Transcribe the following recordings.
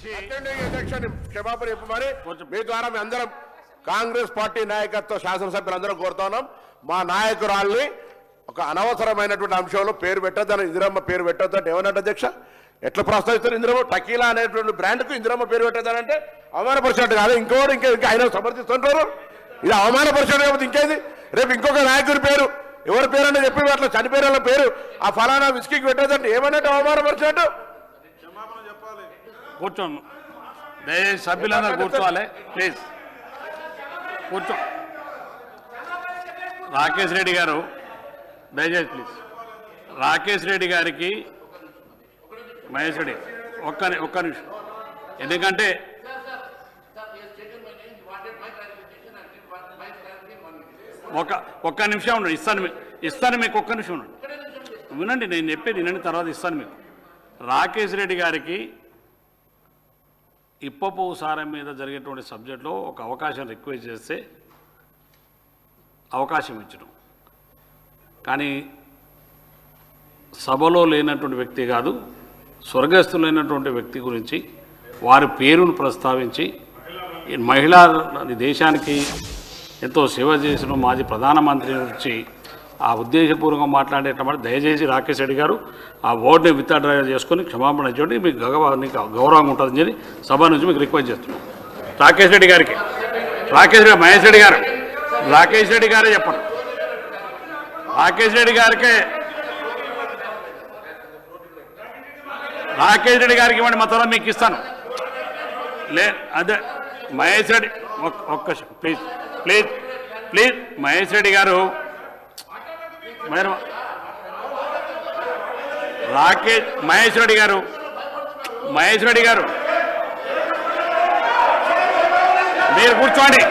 క్షమాపణ చెప్పమని మీ ద్వారా మీ అందరం కాంగ్రెస్ పార్టీ నాయకత్వ శాసనసభ్యులందరం కోరుతా ఉన్నాం. మా నాయకురాల్ని ఒక అనవసరమైనటువంటి అంశంలో పేరు పెట్టొద్దని, ఇందిరమ్మ పేరు పెట్టొద్దంటే ఏమన్నట్టు అధ్యక్ష? ఎట్లా ప్రస్తావిస్తారు? ఇందిరమ్మ టకీలా అనేటువంటి బ్రాండ్కు ఇందిరమ్మ పేరు పెట్టొద్దనంటే అవమానపరిచినట్టు కాదు. ఇంకా ఆయన సమర్థిస్తుంటారు. ఇది అవమానపరిచినట్టు కాబట్టి ఇంకేది? రేపు ఇంకొక నాయకుడి పేరు, ఎవరి పేరు అంటే చెప్పి అట్లా చనిపోయిన వాళ్ళ పేరు ఆ ఫలానా విస్కీకి పెట్టొద్దంటే ఏమన్నట్టు? అవమానపరిచినట్టు. కూర్చోండి, దయచేసి సభ్యులందరూ కూర్చోవాలి ప్లీజ్. కూర్చో. రాకేష్ రెడ్డి గారు దయచేసి ప్లీజ్. రాకేష్ రెడ్డి గారికి మహేష్ రెడ్డి ఒక్క నిమిషం, ఎందుకంటే ఒక్క నిమిషం ఉండండి. ఇస్తాను మీకు ఒక్క నిమిషం ఉండండి, వినండి, నేను చెప్పేది వినండి, తర్వాత ఇస్తాను మీకు. రాకేష్ రెడ్డి గారికి ఇప్పపు సారం మీద జరిగేటువంటి సబ్జెక్టులో ఒక అవకాశం రిక్వెస్ట్ చేస్తే అవకాశం ఇచ్చడం, కానీ సభలో లేనటువంటి వ్యక్తి కాదు, స్వర్గస్థులైనటువంటి వ్యక్తి గురించి వారి పేరును ప్రస్తావించి మహిళా దేశానికి ఎంతో సేవ చేసిన మాజీ ప్రధానమంత్రి నుంచి ఆ ఉద్దేశపూర్వకంగా మాట్లాడేటప్పుడు దయచేసి రాకేష్ రెడ్డి గారు ఆ ఓటుని విత్డ్రా చేసుకొని క్షమాపణ ఇచ్చేయండి. మీకు గౌరవంగా ఉంటుందని చెప్పి సభ నుంచి మీకు రిక్వెస్ట్ చేస్తున్నాం. రాకేష్ రెడ్డి గారికి, మహేష్ రెడ్డి గారు, రాకేష్ రెడ్డి గారే చెప్పండి. రాకేష్ రెడ్డి గారికి ఇవ్వండి, మా త్వర మీకు ఇస్తాను. అదే మహేష్ రెడ్డి ఒక్క ప్లీజ్ మహేష్ రెడ్డి గారు, మహేష్ రెడ్డి గారు మీరు కూర్చోండి.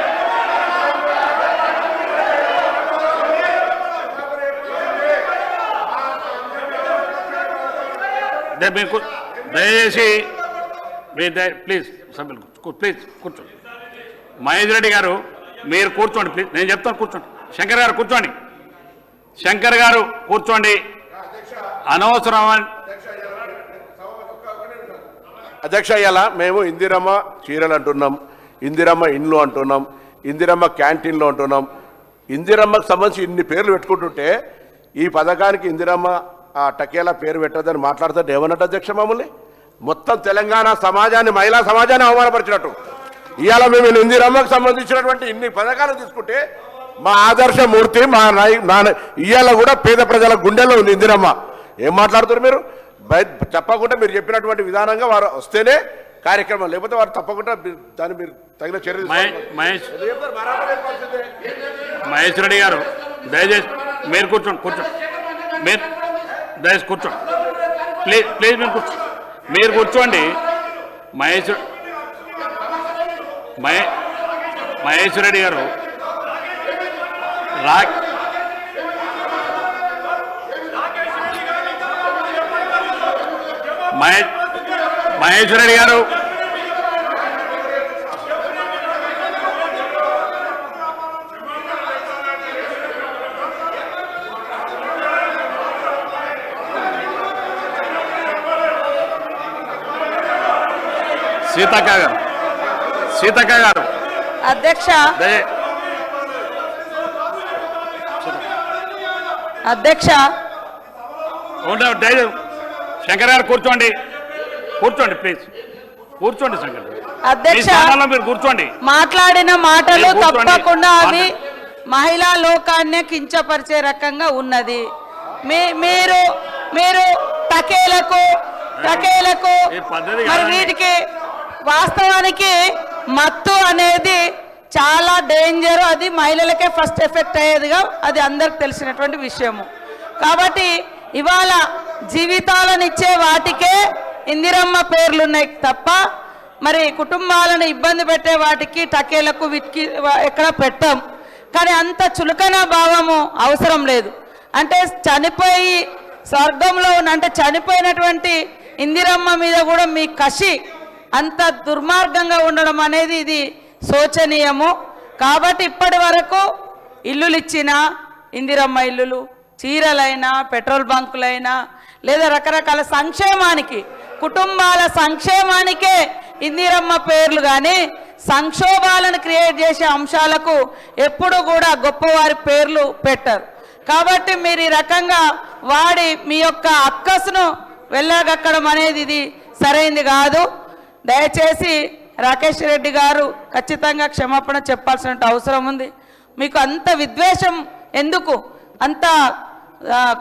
దయచేసి ప్లీజ్ సభ్యులు ప్లీజ్ కూర్చోండి. మహేష్ రెడ్డి గారు మీరు కూర్చోండి ప్లీజ్, నేను చెప్తాను కూర్చోండి. శంకర్ గారు కూర్చోండి, అనవసరం అధ్యక్ష. ఇలా మేము ఇందిరమ్మ చీరలు అంటున్నాం, ఇందిరమ్మ ఇండ్లు అంటున్నాం, ఇందిరమ్మ క్యాంటీన్లు అంటున్నాం. ఇందిరమ్మకు సంబంధించి ఇన్ని పేర్లు పెట్టుకుంటుంటే ఈ పథకానికి ఇందిరమ్మ ఆ టకేలా పేరు పెట్టదని మాట్లాడుతుంటే ఏమన్నట్టు అధ్యక్ష? మమ్మల్ని మొత్తం తెలంగాణ సమాజాన్ని, మహిళా సమాజాన్ని అవమానపరిచినట్టు. ఇవాళ మేము ఇందిరమ్మకు సంబంధించినటువంటి ఇన్ని పథకాలు తీసుకుంటే మా ఆదర్శమూర్తి, మా ఇవాళ కూడా పేద ప్రజల గుండెల్లో ఉంది ఇందిరమ్మ. ఏం మాట్లాడుతున్నారు మీరు? చెప్పకుండా మీరు చెప్పినటువంటి విధానంగా వారు వస్తేనే కార్యక్రమం, లేకపోతే వారు తప్పకుండా దాన్ని మీరు తగిన చర్యలు. మహేష్ రెడ్డి గారు దయచేసి మీరు కూర్చోండి, మీరు దయచేసి కూర్చోండి ప్లీజ్ మీరు కూర్చోండి. మహేష్ రెడ్డి గారు మహేష్ రెడ్డి గారు సీతక్క గారు అధ్యక్ష శంకర్ గారు కూర్చోండి ప్లీజ్, కూర్చోండి శంకర్ అధ్యక్ష. మీరు కూర్చోండి. మాట్లాడిన మాటలు తప్పకుండా అవి మహిళా లోకాన్ని కించపరిచే రకంగా ఉన్నది. మీరు టకేలకు మరి వీటికి వాస్తవానికి మత్తు అనేది చాలా డేంజర్. అది మహిళలకే ఫస్ట్ ఎఫెక్ట్ అయ్యేదిగా అది అందరికి తెలిసినటువంటి విషయము. కాబట్టి ఇవాళ జీవితాలను ఇచ్చే వాటికే ఇందిరమ్మ పేర్లున్నాయి తప్ప మరి కుటుంబాలను ఇబ్బంది పెట్టే వాటికి టకేలకు వీటికి ఎక్కడ పెట్టాం. కానీ అంత చులకన భావము అవసరం లేదు. అంటే చనిపోయి స్వర్గంలో అంటే చనిపోయినటువంటి ఇందిరమ్మ మీద కూడా మీ కసి అంత దుర్మార్గంగా ఉండడం అనేది ఇది శోచనీయము. కాబట్టి ఇప్పటి వరకు ఇల్లులు ఇచ్చిన ఇందిరమ్మ ఇల్లులు, చీరలైనా, పెట్రోల్ బంకులైనా, లేదా రకరకాల సంక్షేమానికి, కుటుంబాల సంక్షేమానికే ఇందిరమ్మ పేర్లు కానీ సంక్షోభాలను క్రియేట్ చేసే అంశాలకు ఎప్పుడు కూడా గొప్పవారి పేర్లు పెట్టరు. కాబట్టి మీరు ఈ రకంగా వాడి మీ యొక్క అక్కసును వెళ్ళగక్కడం అనేది ఇది సరైంది కాదు. దయచేసి రాకేష్ రెడ్డి గారు ఖచ్చితంగా క్షమాపణ చెప్పాల్సిన అవసరం ఉంది. మీకు అంత విద్వేషం ఎందుకు, అంత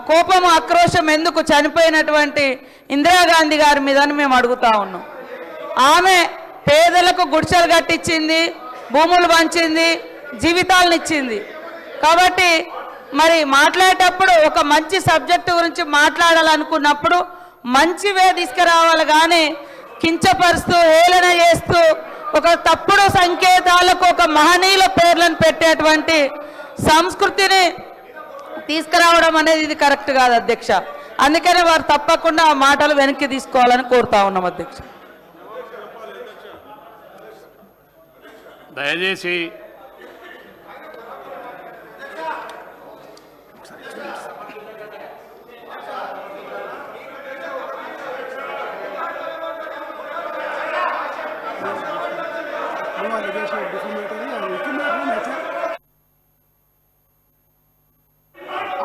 కోపం ఆక్రోశం ఎందుకు చనిపోయినటువంటి ఇందిరాగాంధీ గారి మీదని మేము అడుగుతా ఉన్నాం. ఆమె పేదలకు గుడిసెలు కట్టించింది, భూములు పంచింది, జీవితాలను ఇచ్చింది. కాబట్టి మరి మాట్లాడేటప్పుడు ఒక మంచి సబ్జెక్టు గురించి మాట్లాడాలనుకున్నప్పుడు మంచివే తీసుకురావాలి, కానీ కించపరుస్తూ హేళన చేస్తూ ఒక తప్పుడు సంకేతాలకు ఒక మహనీయుల పేర్లను పెట్టేటువంటి సంస్కృతిని తీసుకురావడం అనేది ఇది కరెక్ట్ కాదు అధ్యక్ష. అందుకనే వారు తప్పకుండా ఆ మాటలు వెనక్కి తీసుకోవాలని కోరుతా ఉన్నాం అధ్యక్ష. దయచేసి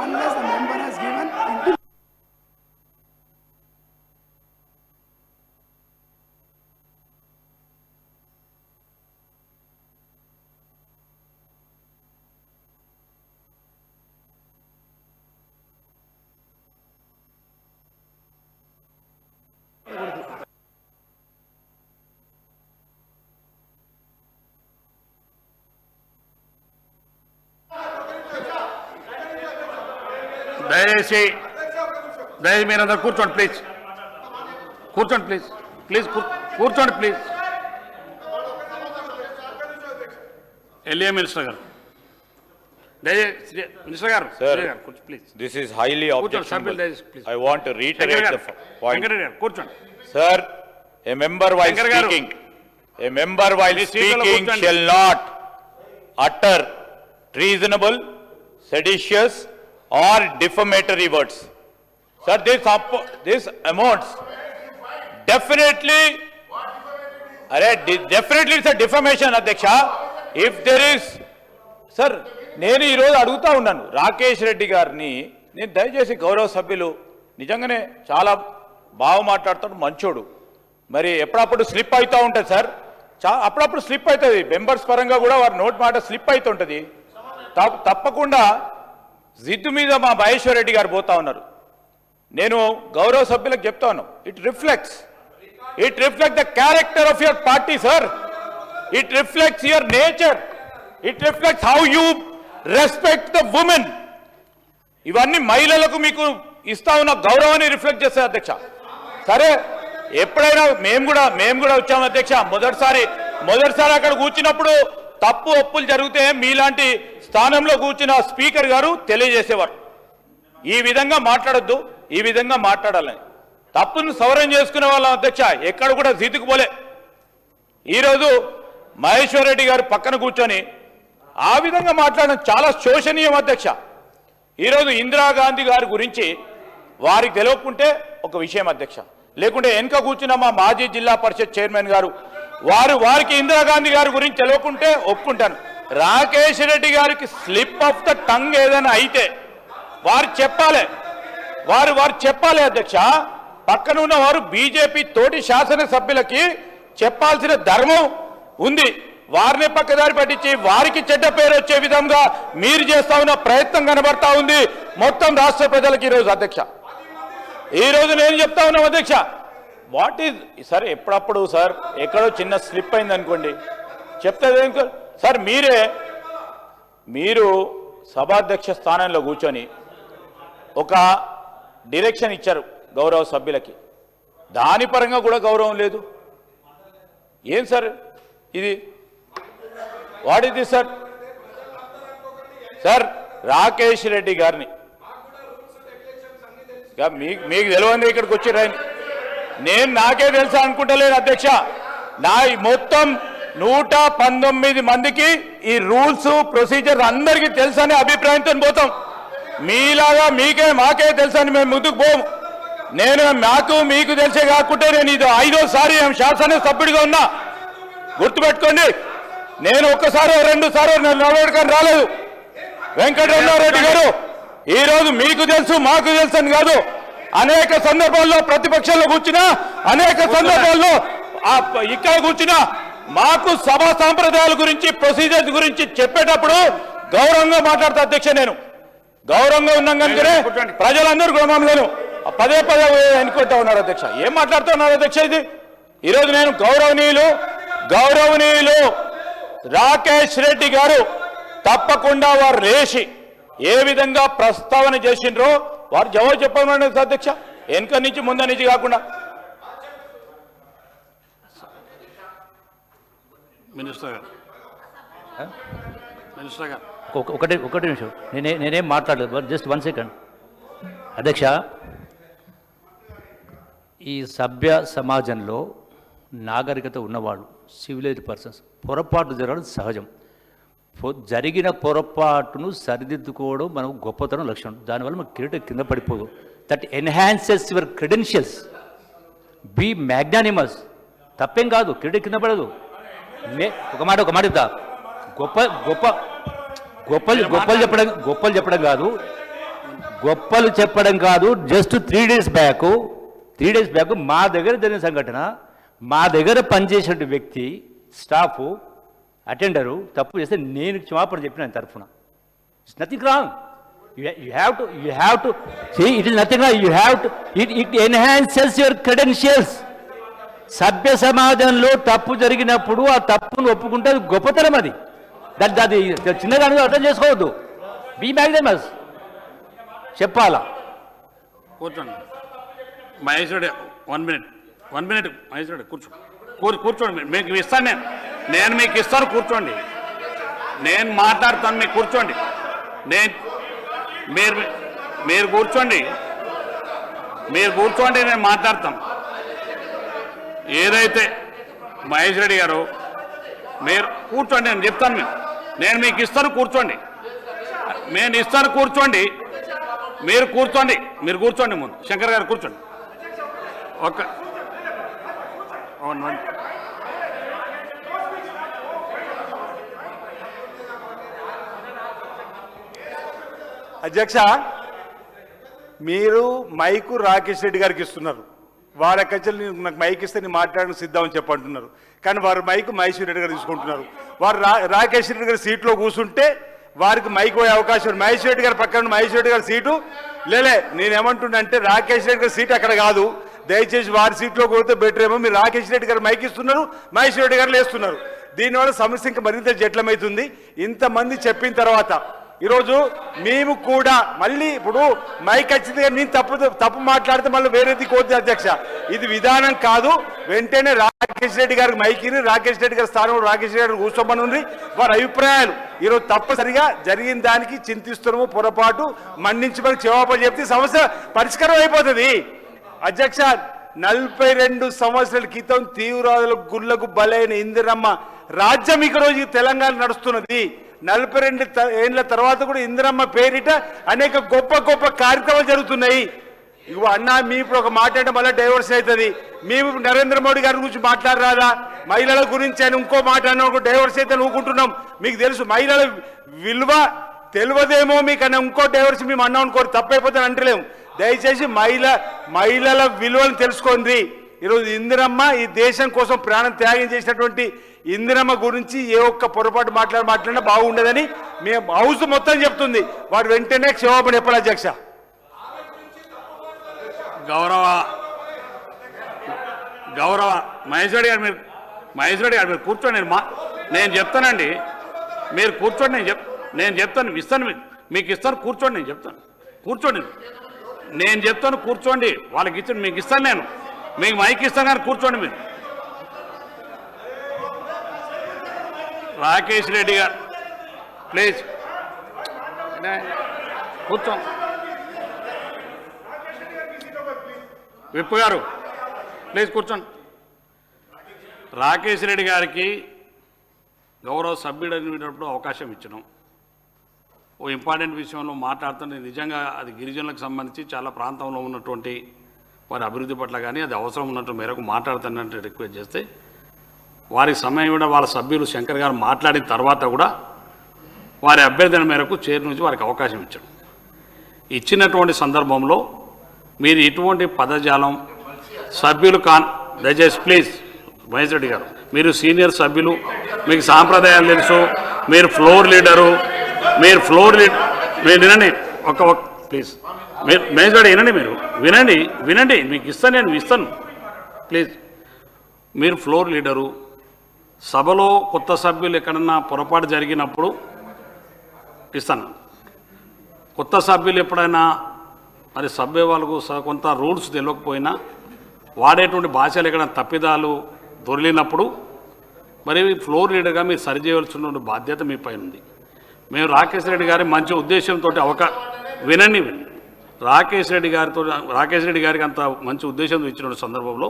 unless the member has given దయచేసి మీరందరూ కూర్చోండి ప్లీజ్, కూర్చోండి ప్లీజ్ కూర్చోండి ప్లీజ్. ఎల్ఏ మినిస్టర్ గారు, మినిస్టర్ గారు please. This is highly objectionable. please. I want to reiterate the point. కూర్చోండి. Sir, a member while Shankar garu. speaking, a member while Please, seat lo speaking కూర్చోండి. shall not utter treasonable, seditious or defamatory words. Sir, this amounts definitely it's a defamation, Adhyaksha. If there is, sir, నేను ఈరోజు అడుగుతా ఉన్నాను రాకేష్ రెడ్డి గారిని, నేను దయచేసి గౌరవ సభ్యులు నిజంగానే చాలా బాగా మాట్లాడతాడు, మంచోడు, మరి ఎప్పుడప్పుడు స్లిప్ అవుతూ ఉంటుంది సార్, అప్పుడప్పుడు స్లిప్ అవుతుంది, మెంబర్స్ పరంగా కూడా వారి నోట్ మాట స్లిప్ అవుతుంటుంది. తప్పకుండా జిద్దు మీద మా మహేశ్వర్ రెడ్డి గారు పోతా ఉన్నారు. నేను గౌరవ సభ్యులకు చెప్తా ఉన్నాను, it reflects the character of your party sir, it reflects your nature, it reflects how you respect the women. ఇవన్నీ మహిళలకు మీకు ఇస్తా ఉన్న గౌరవాన్ని రిఫ్లెక్ట్ చేస్తాయి అధ్యక్ష. సరే, ఎప్పుడైనా మేము కూడా వచ్చాము అధ్యక్ష. మొదటిసారి అక్కడ కూర్చున్నప్పుడు తప్పు ఒప్పులు జరిగితే మీలాంటి స్థానంలో కూర్చున్న స్పీకర్ గారు తెలియజేసేవారు, ఈ విధంగా మాట్లాడొద్దు, ఈ విధంగా మాట్లాడాలని. తప్పును సవరణ చేసుకునే వాళ్ళం అధ్యక్ష, ఎక్కడ కూడా జీతుకుపోలే. ఈరోజు మహేశ్వర్ రెడ్డి గారు పక్కన కూర్చొని ఆ విధంగా మాట్లాడడం చాలా శోచనీయం అధ్యక్ష. ఈరోజు ఇందిరాగాంధీ గారి గురించి వారికి తెలియకుంటే ఒక విషయం అధ్యక్ష, లేకుంటే వెనుక కూర్చున్న మా మాజీ జిల్లా పరిషత్ చైర్మన్ గారు వారికి ఇందిరాగాంధీ గారి గురించి తెలియకుంటే ఒప్పుకుంటాను. రాకేష్ రెడ్డి గారికి స్లిప్ ఆఫ్ ద టంగ్ ఏదైనా అయితే వారు చెప్పాలి అధ్యక్ష. పక్కన ఉన్న వారు బీజేపీ తోటి శాసనసభ్యులకి చెప్పాల్సిన ధర్మం ఉంది. వారిని పక్కదారి పట్టించి వారికి చెడ్డ పేరు వచ్చే విధంగా మీరు చేస్తా ఉన్న ప్రయత్నం కనబడతా ఉంది మొత్తం రాష్ట్ర ప్రజలకు. ఈరోజు అధ్యక్ష, ఈరోజు నేను చెప్తా ఉన్నాం అధ్యక్ష, వాట్ ఈజ్ సార్, ఎప్పుడప్పుడు సార్ ఎక్కడో చిన్న స్లిప్ అయింది అనుకోండి చెప్తే సార్, మీరు సభాధ్యక్ష స్థానంలో కూర్చొని ఒక డైరెక్షన్ ఇచ్చారు గౌరవ సభ్యులకి, దాని పరంగా కూడా గౌరవం లేదు. ఏం సార్ ఇది, what is this sir? Sir, Rakesh Reddy గారిని మీకు తెలియదు, ఇక్కడికి వచ్చి రాయని నాకే తెలుసా అనుకుంటలేదు అధ్యక్ష. మొత్తం 119 మందికి ఈ రూల్స్ ప్రొసీజర్ అందరికీ తెలుసనే అభిప్రాయంతో పోతాం. మీలాగా మాకే తెలుసని మేము ముందుకు పోము. నేను నాకు మీకు తెలిసే కాకుండా నేను ఇది 5వ సారి శాసనసభ్యుడిగా ఉన్నా. గుర్తుపెట్టుకోండి, నేను ఒక్కసారి 2 సార్లు నిలబడకని రాలేదు. వెంకటరమణారెడ్డి గారు ఈరోజు మీకు తెలుసు మాకు తెలుసు అని కాదు, అనేక సందర్భాల్లో ప్రతిపక్షంలో కూర్చున్నా, అనేక సందర్భాల్లో ఇక్కడ కూర్చున్నా మాకు సభా సాంప్రదాయాల గురించి ప్రొసీజర్స్ గురించి చెప్పేటప్పుడు గౌరవంగా మాట్లాడతా అధ్యక్ష. నేను గౌరవంగా ఉన్నాం కనుకనే ప్రజలందరూ మమ్మల్ని పదే ఎన్నుకుంటా ఉన్నారు అధ్యక్ష. ఏం మాట్లాడుతూ ఉన్నారు అధ్యక్ష? ఇది ఈరోజు నేను గౌరవనీయులు రాకేష్ రెడ్డి గారు తప్పకుండా వారు లేచి ఏ విధంగా ప్రస్తావన చేసిండ్రో వారు జవాబు చెప్పమని అధ్యక్ష, వెనుక నుంచి ముందు నుంచి కాకుండా. మినిస్టర్ గారు ఒకటి నిమిషం, నేనేం మాట్లాడలేదు, జస్ట్ 1 సెకండ్ అధ్యక్ష. ఈ సభ్య సమాజంలో నాగరికత ఉన్నవాళ్ళు, సివిలైజ్డ్ పర్సన్స్, పొరపాటు జరగడం సహజం. జరిగిన పొరపాటును సరిదిద్దుకోవడం మనం గొప్పతనం లక్షణం. దానివల్ల మన కిరీటం కింద పడిపోదు. That enhances your credentials. Be magnanimous. తప్పేం కాదు, కిరీటం కింద పడదు. ఒక మాట ఇద్దా, గొప్పలు చెప్పడం కాదు. జస్ట్ 3 డేస్ బ్యాక్ మా దగ్గర జరిగిన సంఘటన, మా దగ్గర పనిచేసిన వ్యక్తి, స్టాఫ్, అటెండరు తప్పు చేస్తే నేను క్షమాపణ చెప్పిన తరఫున. It's nothing wrong. You have to see, it is nothing wrong. It enhances your credentials. సభ్య సమాజంలో తప్పు జరిగినప్పుడు ఆ తప్పును ఒప్పుకుంటే అది గొప్పతనం. అది చిన్నగా అర్థం చేసుకోవద్దు. బీ మ్యాగ్నమస్ చెప్పాలా. కూర్చోండి మహేశ్వరుడు, 1 మినిట్ మహేశ్వరుడు కూర్చోండి. మీకు ఇస్తాను, నేను మీకు ఇస్తాను, కూర్చోండి. నేను మాట్లాడతాను, మీకు కూర్చోండి. మీరు కూర్చోండి, నేను మాట్లాడతాను. ఏదైతే మహేష్ రెడ్డి గారు మీరు కూర్చోండి, నేను చెప్తాను. నేను మీకు ఇస్తాను, కూర్చోండి. నేను ఇస్తాను, కూర్చోండి. మీరు కూర్చోండి. ముందు శంకర్ గారు కూర్చోండి. అధ్యక్ష, మీరు మైకు రాకేష్ రెడ్డి గారికి ఇస్తున్నారు. వారి కచ్చలు నాకు మైక్ ఇస్తే నేను మాట్లాడడానికి సిద్ధమని చెప్పంటున్నారు. కానీ వారు మైకు మహేశ్వర్ రెడ్డి గారు తీసుకుంటున్నారు. వారు రాకేష్ రెడ్డి గారి సీట్లో కూర్చుంటే వారికి మైక్ పోయే అవకాశం. మహేశ్వర్ రెడ్డి గారి పక్కన మహేశ్వర్ రెడ్డి గారి సీటు నేనేమంటున్నానంటే రాకేష్ రెడ్డి గారి సీట్ అక్కడ కాదు. దయచేసి వారి సీట్లో పోతే బెటర్ ఏమో. మీరు రాకేష్ రెడ్డి గారు మైక్ ఇస్తున్నారు, మహేశ్వర్ రెడ్డి గారు లేస్తున్నారు. దీనివల్ల సమస్య ఇంకా మరింత జటిలమవుతుంది. ఇంతమంది చెప్పిన తర్వాత ఈరోజు మేము కూడా మళ్ళీ ఇప్పుడు మైక్ వచ్చింది కానీ నేను తప్పు మాట్లాడితే మళ్ళీ వేరేది కోద్ది అధ్యక్ష. ఇది విధానం కాదు. వెంటనే రాకేష్ రెడ్డి గారికి మైకిని, రాకేష్ రెడ్డి గారి స్థానంలో రాకేష్ రెడ్డి గారు కూర్చోమని ఉంది. వారి అభిప్రాయాలు ఈరోజు తప్పనిసరిగా జరిగిన దానికి చింతిస్తున్నాము, పొరపాటు మన్నించమని జవాబు చెప్తే సమస్య పరిష్కారం అయిపోతుంది. అధ్యక్ష, 42 సంవత్సరాల క్రితం తీవ్రవాదులకు గుళ్లకు బలైన ఇందిరమ్మ రాజ్యం ఈ రోజు తెలంగాణ నడుస్తున్నది. 42 ఏళ్ల తర్వాత కూడా ఇందిరమ్మ పేరిట అనేక గొప్ప కార్యక్రమాలు జరుగుతున్నాయి. ఇగో అన్న, మీ ఇప్పుడు ఒక మాట అంటే మళ్ళీ డైవర్స్ అవుతుంది. మేము నరేంద్ర మోడీ గారి గురించి మాట్లాడరాదా? మహిళల గురించి అని ఇంకో మాట అన్న డైవర్స్ అయితే ఊరుకుంటున్నాం. మీకు తెలుసు మహిళల విలువ తెలియదేమో మీకు అన్న ఇంకో డైవర్స్ మేము అన్నాం అనుకోరు, తప్పైపోతే అంటలేము. దయచేసి మహిళల విలువను తెలుసుకోండి. ఈరోజు ఇందిరమ్మ ఈ దేశం కోసం ప్రాణం త్యాగం చేసినటువంటి ఇందిరమ్మ గురించి ఏ ఒక్క పొరపాటు మాట్లాడినా బాగుండదని మేము హౌస్ మొత్తం చెప్తుంది. వారు వెంటనే క్షమాపణ చెప్పాలి అధ్యక్ష. గౌరవ మహేశ్వరి గారు, మీరు కూర్చోండి. నేను చెప్తానండి, మీరు కూర్చోండి. నేను చెప్తాను, ఇస్తాను, మీకు ఇస్తాను, కూర్చోండి. నేను చెప్తాను, కూర్చోండి. నేను చెప్తాను, కూర్చోండి. వాళ్ళకి ఇచ్చాను, మీకు ఇస్తాను. నేను మీకు మైక్ ఇస్తాను కానీ కూర్చోండి. మీరు రాకేష్ రెడ్డి గారు ప్లీజ్ కూర్చోండి. విప్ గారు ప్లీజ్ కూర్చోండి. రాకేష్ రెడ్డి గారికి గౌరవ సభ్యుడు అనేటప్పుడు అవకాశం ఇచ్చినాం. ఓ ఇంపార్టెంట్ విషయంలో మాట్లాడుతుంటే నిజంగా అది గిరిజనులకు సంబంధించి చాలా ప్రాంతంలో ఉన్నటువంటి వారి అభివృద్ధి పట్ల కానీ అది అవసరం ఉన్నట్టు మేరకు మాట్లాడుతున్నట్టు రిక్వెస్ట్ చేస్తే వారికి సమయం కూడా వాళ్ళ సభ్యులు శంకర్ గారు మాట్లాడిన తర్వాత కూడా వారి అభ్యర్థన మేరకు చైర్ నుంచి వారికి అవకాశం ఇచ్చాడు. ఇచ్చినటువంటి సందర్భంలో మీరు ఇటువంటి పదజాలం సభ్యులు దయచేసి ప్లీజ్ మహేష్ రెడ్డి గారు, మీరు సీనియర్ సభ్యులు, మీకు సాంప్రదాయాలు తెలుసు, మీరు ఫ్లోర్ లీడరు, మీరు వినండి ప్లీజ్, మీరు మహేష్ రెడ్డి వినండి, వినండి మీకు ఇస్తాను ప్లీజ్. మీరు ఫ్లోర్ లీడరు, సభలో కొత్త సభ్యులు ఎక్కడన్నా పొరపాటు జరిగినప్పుడు ఇస్తాను. కొత్త సభ్యులు ఎప్పుడైనా మరి సభ్య వాళ్ళకు కొంత రూల్స్ తెలియకపోయినా వాడేటువంటి భాషలు ఎక్కడైనా తప్పిదాలు దొరికినప్పుడు మరి ఫ్లోర్ లీడర్గా మీరు సరిచేయవలసిన బాధ్యత మీ పైన ఉంది. మేము రాకేష్ రెడ్డి గారి మంచి ఉద్దేశంతో వినండి రాకేష్ రెడ్డి గారికి అంత మంచి ఉద్దేశంతో ఇచ్చిన సందర్భంలో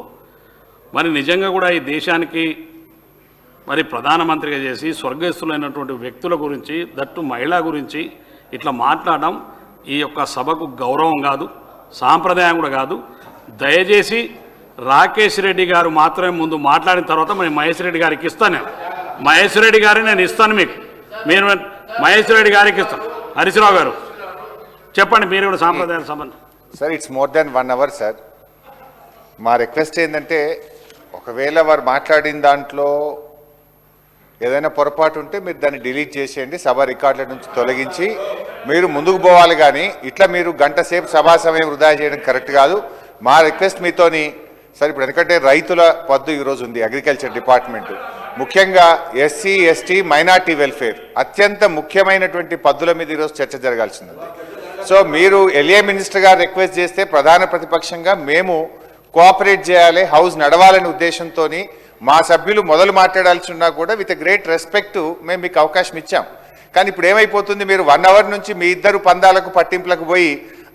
మరి నిజంగా కూడా ఈ దేశానికి మరి ప్రధానమంత్రిగా చేసి స్వర్గస్థులైనటువంటి వ్యక్తుల గురించి, దట్టు మహిళ గురించి ఇట్లా మాట్లాడడం ఈ యొక్క సభకు గౌరవం కాదు, సాంప్రదాయం కూడా కాదు. దయచేసి రాకేష్ రెడ్డి గారు మాత్రమే ముందు మాట్లాడిన తర్వాత మరి మహేష్ రెడ్డి గారికి ఇస్తాను. మహేష్ రెడ్డి గారిని నేను ఇస్తాను మీరు మహేష్ రెడ్డి గారికి ఇస్తాను. హరీశ్రావు గారు చెప్పండి, మీరు కూడా సాంప్రదాయాల సంబంధం. Sir, it's more than 1 hour sir. మా రిక్వెస్ట్ ఏంటంటే ఒకవేళ వారు మాట్లాడిన దాంట్లో ఏదైనా పొరపాటు ఉంటే మీరు దాన్ని డిలీట్ చేసేయండి, సభ రికార్డుల నుంచి తొలగించి మీరు ముందుకు పోవాలి. కానీ ఇట్లా మీరు గంట సేపు సభా సమయం వృధా చేయడం కరెక్ట్ కాదు. మా రిక్వెస్ట్ మీతోని సార్, ఇప్పుడు ఎందుకంటే రైతుల పద్దు ఈరోజు ఉంది, అగ్రికల్చర్ డిపార్ట్మెంట్ ముఖ్యంగా ఎస్సీ ఎస్టీ మైనార్టీ వెల్ఫేర్ అత్యంత ముఖ్యమైనటువంటి పద్దుల మీద ఈరోజు చర్చ జరగాల్సింది. సో మీరు ఎల్ఏ మినిస్టర్ గారు రిక్వెస్ట్ చేస్తే ప్రధాన ప్రతిపక్షంగా మేము కోఆపరేట్ చేయాలి, హౌస్ నడవాలనే ఉద్దేశంతో మా సభ్యులు మొదలు మాట్లాడాల్సి ఉన్నా కూడా విత్ గ్రేట్ రెస్పెక్ట్ మేము మీకు అవకాశం ఇచ్చాం. కానీ ఇప్పుడు ఏమైపోతుంది, మీరు 1 hour నుంచి మీ ఇద్దరు పందాలకు పట్టింపులకు పోయి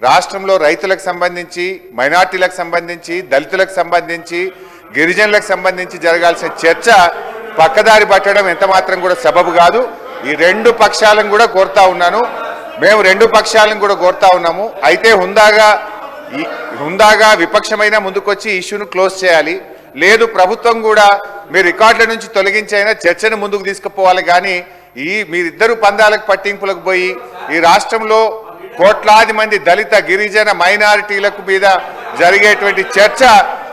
రాష్ట్రంలో రైతులకు సంబంధించి, మైనార్టీలకు సంబంధించి, దళితులకు సంబంధించి, గిరిజనులకు సంబంధించి జరగాల్సిన చర్చ పక్కదారి పట్టడం ఎంత మాత్రం కూడా సబబు కాదు. ఈ 2 పక్షాలను కూడా కోరుతా ఉన్నాను, మేము 2 పక్షాలను కూడా కోరుతా ఉన్నాము. అయితే హుందాగా విపక్షమైన ముందుకొచ్చి ఇష్యూను క్లోజ్ చేయాలి. లేదు ప్రభుత్వం కూడా మీరు రికార్డుల నుంచి తొలగించైనా చర్చను ముందుకు తీసుకుపోవాలి. కానీ మీరిద్దరు పందాలకు పట్టింపులకు పోయి ఈ రాష్ట్రంలో కోట్లాది మంది దళిత గిరిజన మైనారిటీలకు మీద జరిగేటువంటి చర్చ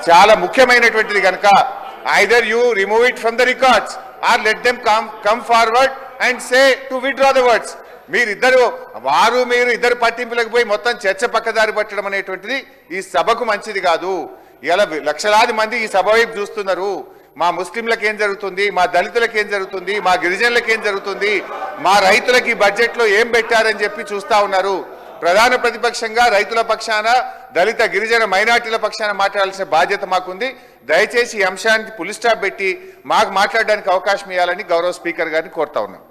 చాలా ముఖ్యమైనటువంటిది కనుక either you remove it from the records or let them come forward and say to withdraw the words. మీరు ఇద్దరు పట్టింపులకు పోయి మొత్తం చర్చ పక్కదారి పట్టడం అనేటువంటిది ఈ సభకు మంచిది కాదు. ఇలా లక్షలాది మంది ఈ సభ వైపు చూస్తున్నారు. మా ముస్లింలకు ఏం జరుగుతుంది, మా దళితులకు ఏం జరుగుతుంది, మా గిరిజనులకు ఏం జరుగుతుంది, మా రైతులకి బడ్జెట్లో ఏం పెట్టారని చెప్పి చూస్తూ ఉన్నారు. ప్రధాన ప్రతిపక్షంగా రైతుల పక్షాన, దళిత గిరిజన మైనార్టీల పక్షాన మాట్లాడాల్సిన బాధ్యత మాకుంది. దయచేసి ఈ అంశానికి ఫుల్ స్టాప్ పెట్టి మాకు మాట్లాడడానికి అవకాశం ఇవ్వాలని గౌరవ స్పీకర్ గారిని కోరుతా ఉన్నాం.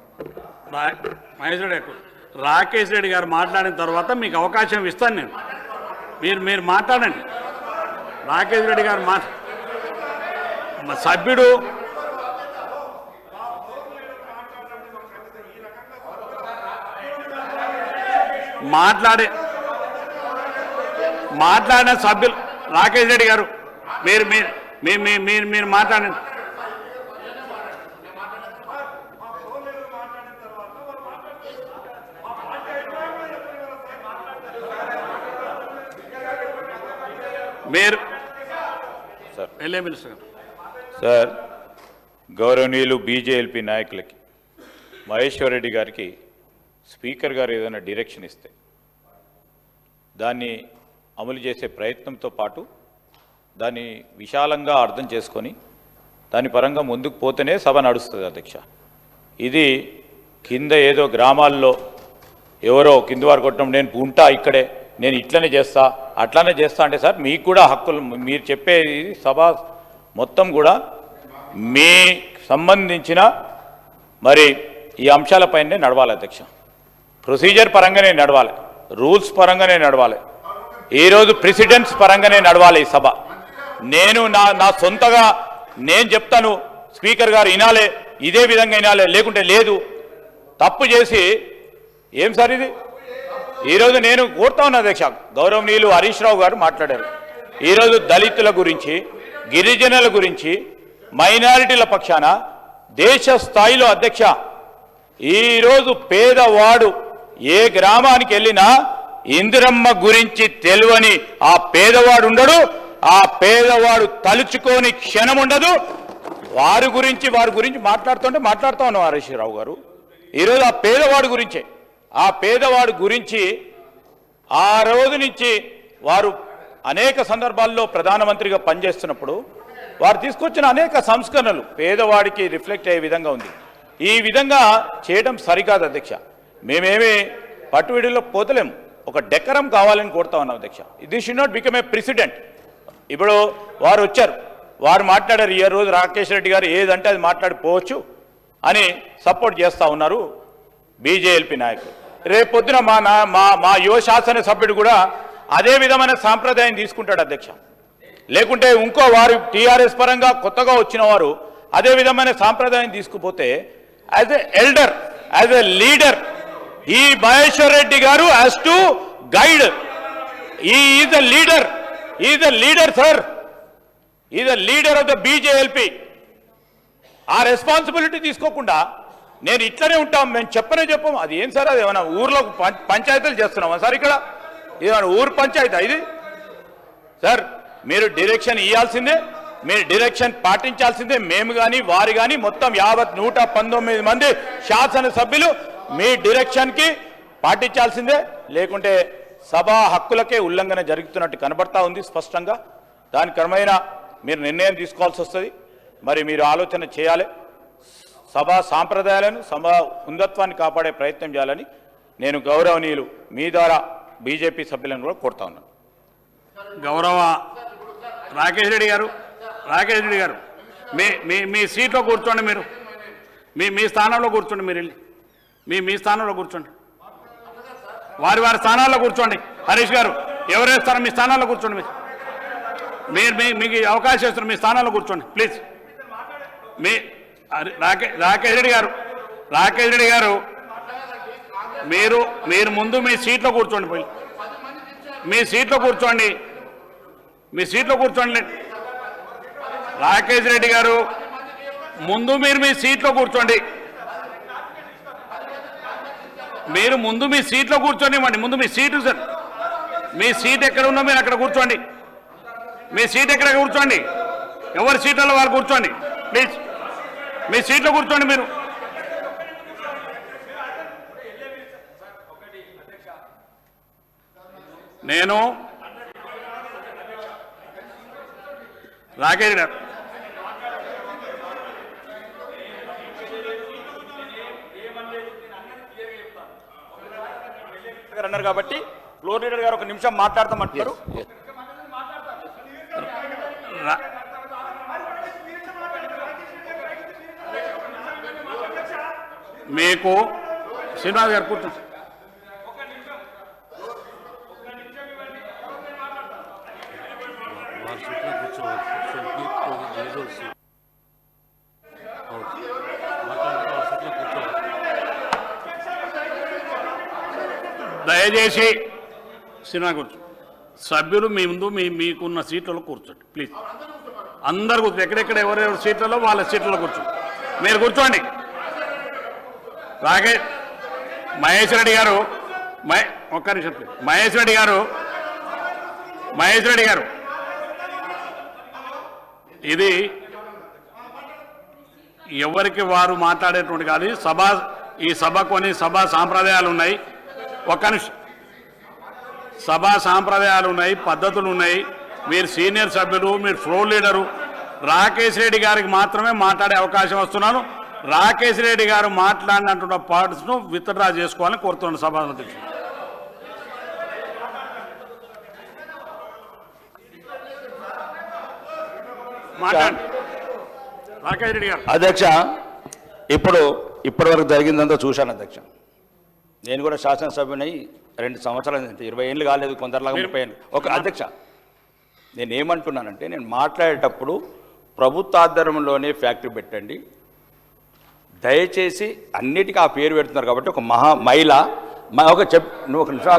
రాకేష్ రెడ్డి గారు మాట్లాడిన తర్వాత మీకు అవకాశం ఇస్తాను నేను. మీరు మాట్లాడండి. రాకేష్ రెడ్డి గారు సభ్యుడు మాట్లాడిన సభ్యులు రాకేష్ రెడ్డి గారు మీరు మాట్లాడండి. మీరు ఎల్ఏ మినిస్టర్ గారు. సార్, గౌరవనీయులు బీజేఎల్పీ నాయకులకి, మహేశ్వర్ రెడ్డి గారికి స్పీకర్ గారు ఏదైనా డైరెక్షన్ ఇస్తే దాన్ని అమలు చేసే ప్రయత్నంతో పాటు దాన్ని విశాలంగా అర్థం చేసుకొని దాని పరంగా ముందుకు పోతేనే సభ నడుస్తుంది అధ్యక్ష. ఇది కింద ఏదో గ్రామాల్లో ఎవరో కింద వారు కొట్టడం, నేను ఉంటా ఇక్కడే, నేను ఇట్లనే చేస్తా అట్లానే చేస్తా అంటే సార్ మీకు కూడా హక్కులు, మీరు చెప్పేది సభ మొత్తం కూడా మీ సంబంధించిన మరి ఈ అంశాలపైనే నడవాలి అధ్యక్ష. ప్రొసీజర్ పరంగానే నడవాలి, రూల్స్ పరంగానే నడవాలి, ఈరోజు ప్రెసిడెంట్స్ పరంగానే నడవాలి ఈ సభ. నేను నా సొంతగా నేను చెప్తాను, స్పీకర్ గారు వినాలే, ఇదే విధంగా వినాలే, లేకుంటే లేదు. తప్పు చేసి ఏం సార్ ఇది? ఈరోజు నేను కోరుతా ఉన్నా అధ్యక్ష, గౌరవనీయులు హరీష్ రావు గారు మాట్లాడారు, ఈరోజు దళితుల గురించి, గిరిజనుల గురించి, మైనారిటీల పక్షాన దేశ స్థాయిలో అధ్యక్ష ఈరోజు పేదవాడు ఏ గ్రామానికి వెళ్ళినా ఇందిరమ్మ గురించి తెలియని ఆ పేదవాడు ఉండడు, ఆ పేదవాడు తలుచుకోని క్షణం ఉండదు. వారి గురించి మాట్లాడుతూ ఉన్నాం హరీష్ రావు గారు. ఈరోజు ఆ పేదవాడు గురించి ఆ రోజు నుంచి వారు అనేక సందర్భాల్లో ప్రధానమంత్రిగా పనిచేస్తున్నప్పుడు వారు తీసుకొచ్చిన అనేక సంస్కరణలు పేదవాడికి రిఫ్లెక్ట్ అయ్యే విధంగా ఉంది. ఈ విధంగా చేయడం సరికాదు అధ్యక్ష. మేమేమి పట్టువిడిలో పోతలేము, ఒక డెకరం కావాలని కోరుతా ఉన్నాం అధ్యక్ష. This should not become a president. ఇప్పుడు వారు వచ్చారు, వారు మాట్లాడారు, ఈ రోజు రాకేష్ రెడ్డి గారు ఏదంటే అది మాట్లాడిపోవచ్చు అని సపోర్ట్ చేస్తూ ఉన్నారు బీజేఎల్పీ నాయకులు. రేపు పొద్దున మా యువ శాసన సభ్యుడు కూడా అదే విధమైన సాంప్రదాయం తీసుకుంటాడు అధ్యక్ష. లేకుంటే ఇంకో వారు టీఆర్ఎస్ పరంగా కొత్తగా వచ్చిన వారు అదే విధమైన సాంప్రదాయం తీసుకుపోతే as a elder, as a leader, ఈ Maheshwar Reddy garu has to guide. Is a leader sir, is a leader of the BJLP. ఆ రెస్పాన్సిబిలిటీ తీసుకోకుండా నేను ఇట్లనే ఉంటాం, మేము చెప్పం. అది ఏం సార్, అది ఏమైనా ఊర్లో పంచాయతీలు చేస్తున్నామా సార్? ఇక్కడ ఏమైనా ఊరు పంచాయతీ ఇది సార్? మీరు డైరెక్షన్ ఇవ్వాల్సిందే, మీరు డైరెక్షన్ పాటించాల్సిందే. మేము కానీ వారు కానీ మొత్తం 119 మంది శాసనసభ్యులు మీ డైరెక్షన్కి పాటించాల్సిందే. లేకుంటే సభా హక్కులకే ఉల్లంఘన జరుగుతున్నట్టు కనబడతా ఉంది స్పష్టంగా. దాని క్రమేణా మీరు నిర్ణయం తీసుకోవాల్సి వస్తుంది. మరి మీరు ఆలోచన చేయాలి, సభా సాంప్రదాయాలను, సభా ఉందత్వాన్ని కాపాడే ప్రయత్నం చేయాలని నేను గౌరవనీయులు మీ ద్వారా బీజేపీ సభ్యులను కూడా కోరుతా ఉన్నాను. గౌరవ రాకేష్ రెడ్డి గారు మీ సీట్లో కూర్చోండి. మీరు మీ స్థానంలో కూర్చోండి. మీరు వెళ్ళి మీ స్థానంలో కూర్చోండి. వారి స్థానాల్లో కూర్చోండి. హరీష్ గారు ఎవరు వేస్తారో మీ స్థానాల్లో కూర్చోండి. మీరు మీకు అవకాశం ఇస్తున్నారు, మీ స్థానాల్లో కూర్చోండి ప్లీజ్. రాకేష్ రెడ్డి గారు మీరు ముందు మీ సీట్లో కూర్చోండి. పోయి మీ సీట్లో కూర్చోండి. రాకేష్ రెడ్డి గారు ముందు మీరు మీ సీట్లో కూర్చోండి. మీరు ముందు మీ సీట్లో కూర్చోండి. ముందు మీ సీటు సార్, మీ సీట్ ఎక్కడ ఉందో మీరు అక్కడ కూర్చోండి. మీ సీట్ ఎక్కడ కూర్చోండి, ఎవరి సీట్లలో వారు కూర్చోండి ప్లీజ్. మీ సీట్లో కూర్చోండి. మీరు నేను రాకేష్ గారు అన్నారు కాబట్టి ఫ్లోర్ లీడర్ గారు ఒక నిమిషం మాట్లాడతామంటారు. మీకు శ్రీనివాస్ గారు కూర్చోండి. దయచేసి శ్రీనివాస్ కూర్చో. సభ్యులు మీ ముందు మీకున్న సీట్లలో కూర్చోండి ప్లీజ్. అందరు కూర్చో, ఎక్కడెక్కడ ఎవరెవరి సీట్లలో వాళ్ళ సీట్లలో కూర్చోండి. మీరు కూర్చోండి. మహేష్ రెడ్డి గారు ఒక్క నిమిషం. మహేష్ రెడ్డి గారు ఇది ఎవరికి వారు మాట్లాడేటువంటి కాదు. ఈ సభ కొన్ని సభా సాంప్రదాయాలు ఉన్నాయి. ఒక్క నిమిషం. సభా సాంప్రదాయాలు ఉన్నాయి, పద్ధతులు ఉన్నాయి. మీరు సీనియర్ సభ్యులు, మీరు ఫ్లోర్ లీడరు. రాకేష్ రెడ్డి గారికి మాత్రమే మాట్లాడే అవకాశం వస్తున్నాను. రాకేష్ రెడ్డి గారు మాట్లాడినటువంటి పార్ట్స్ను విత్డ్రా చేసుకోవాలని కోరుతున్నాను సభాధ్యక్షుడు. మాట్లాడండి రాకేష్ రెడ్డి గారు. అధ్యక్ష, ఇప్పటి వరకు జరిగిందంతా చూశాను అధ్యక్ష. నేను కూడా శాసనసభ్యునై 2 సంవత్సరాలు, 20 ఏళ్ళు కాలేదు, కొందరిలాగా 30 ఏళ్ళు. ఒక అధ్యక్ష, నేను ఏమంటున్నానంటే, నేను మాట్లాడేటప్పుడు ప్రభుత్వ ఆధ్వర్యంలోనే ఫ్యాక్టరీ పెట్టండి, దయచేసి అన్నిటికీ ఆ పేరు పెడుతున్నారు కాబట్టి ఒక మహిళ నువ్వు ఒక నిమిషం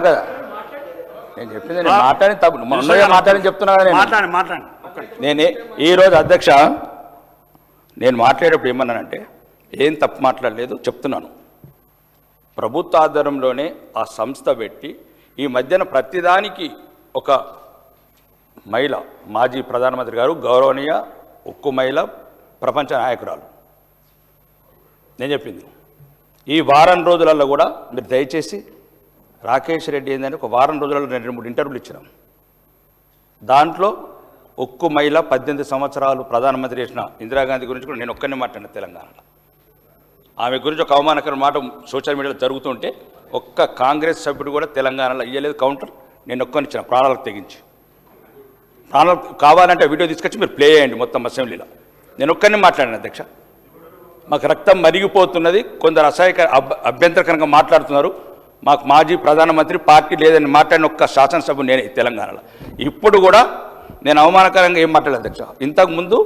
నేను చెప్పింది నేను మాట్లాడిన తప్పు మాట్లాడని చెప్తున్నా కదా నేను. మాట్లాడండి నేనే ఈరోజు అధ్యక్ష నేను మాట్లాడేటప్పుడు ఏమన్నానంటే ఏం తప్పు మాట్లాడలేదు చెప్తున్నాను. ప్రభుత్వ ఆధ్వర్యంలోనే ఆ సంస్థ పెట్టి ఈ మధ్యన ప్రతిదానికి ఒక మహిళ మాజీ ప్రధానమంత్రి గారు గౌరవనీయ ఉక్కు మహిళ ప్రపంచ నాయకురాలు నేను చెప్పింది. ఈ వారం రోజులలో కూడా మీరు దయచేసి రాకేష్ రెడ్డి ఏంటంటే ఒక వారం రోజులలో 2-3 ఇంటర్వ్యూలు ఇచ్చినాం. దాంట్లో ఉక్కు మహిళ 18 సంవత్సరాలు ప్రధానమంత్రి చేసిన ఇందిరాగాంధీ గురించి కూడా నేను ఒక్కరిని మాట్లాడిన తెలంగాణలో. ఆమె గురించి ఒక అవమానకర మాట సోషల్ మీడియాలో జరుగుతుంటే ఒక్క కాంగ్రెస్ సభ్యుడు కూడా తెలంగాణలో ఇయ్యలేదు కౌంటర్. నేను ఒక్కనిచ్చిన ప్రాణాలకు తెగించి. ప్రాణాలు కావాలంటే వీడియో తీసుకొచ్చి మీరు ప్లే చేయండి మొత్తం అసెంబ్లీలో. నేను ఒక్కరిని మాట్లాడిన అధ్యక్ష. మాకు రక్తం మరిగిపోతున్నది, కొందరు అభ్యంతరకరంగా మాట్లాడుతున్నారు. మాకు మాజీ ప్రధానమంత్రి పార్టీ లేదని మాట్లాడిన ఒక్క శాసనసభ నేనే తెలంగాణలో. ఇప్పుడు కూడా నేను అవమానకరంగా ఏం మాట్లాడలేదు అధ్యక్ష. ఇంతకుముందు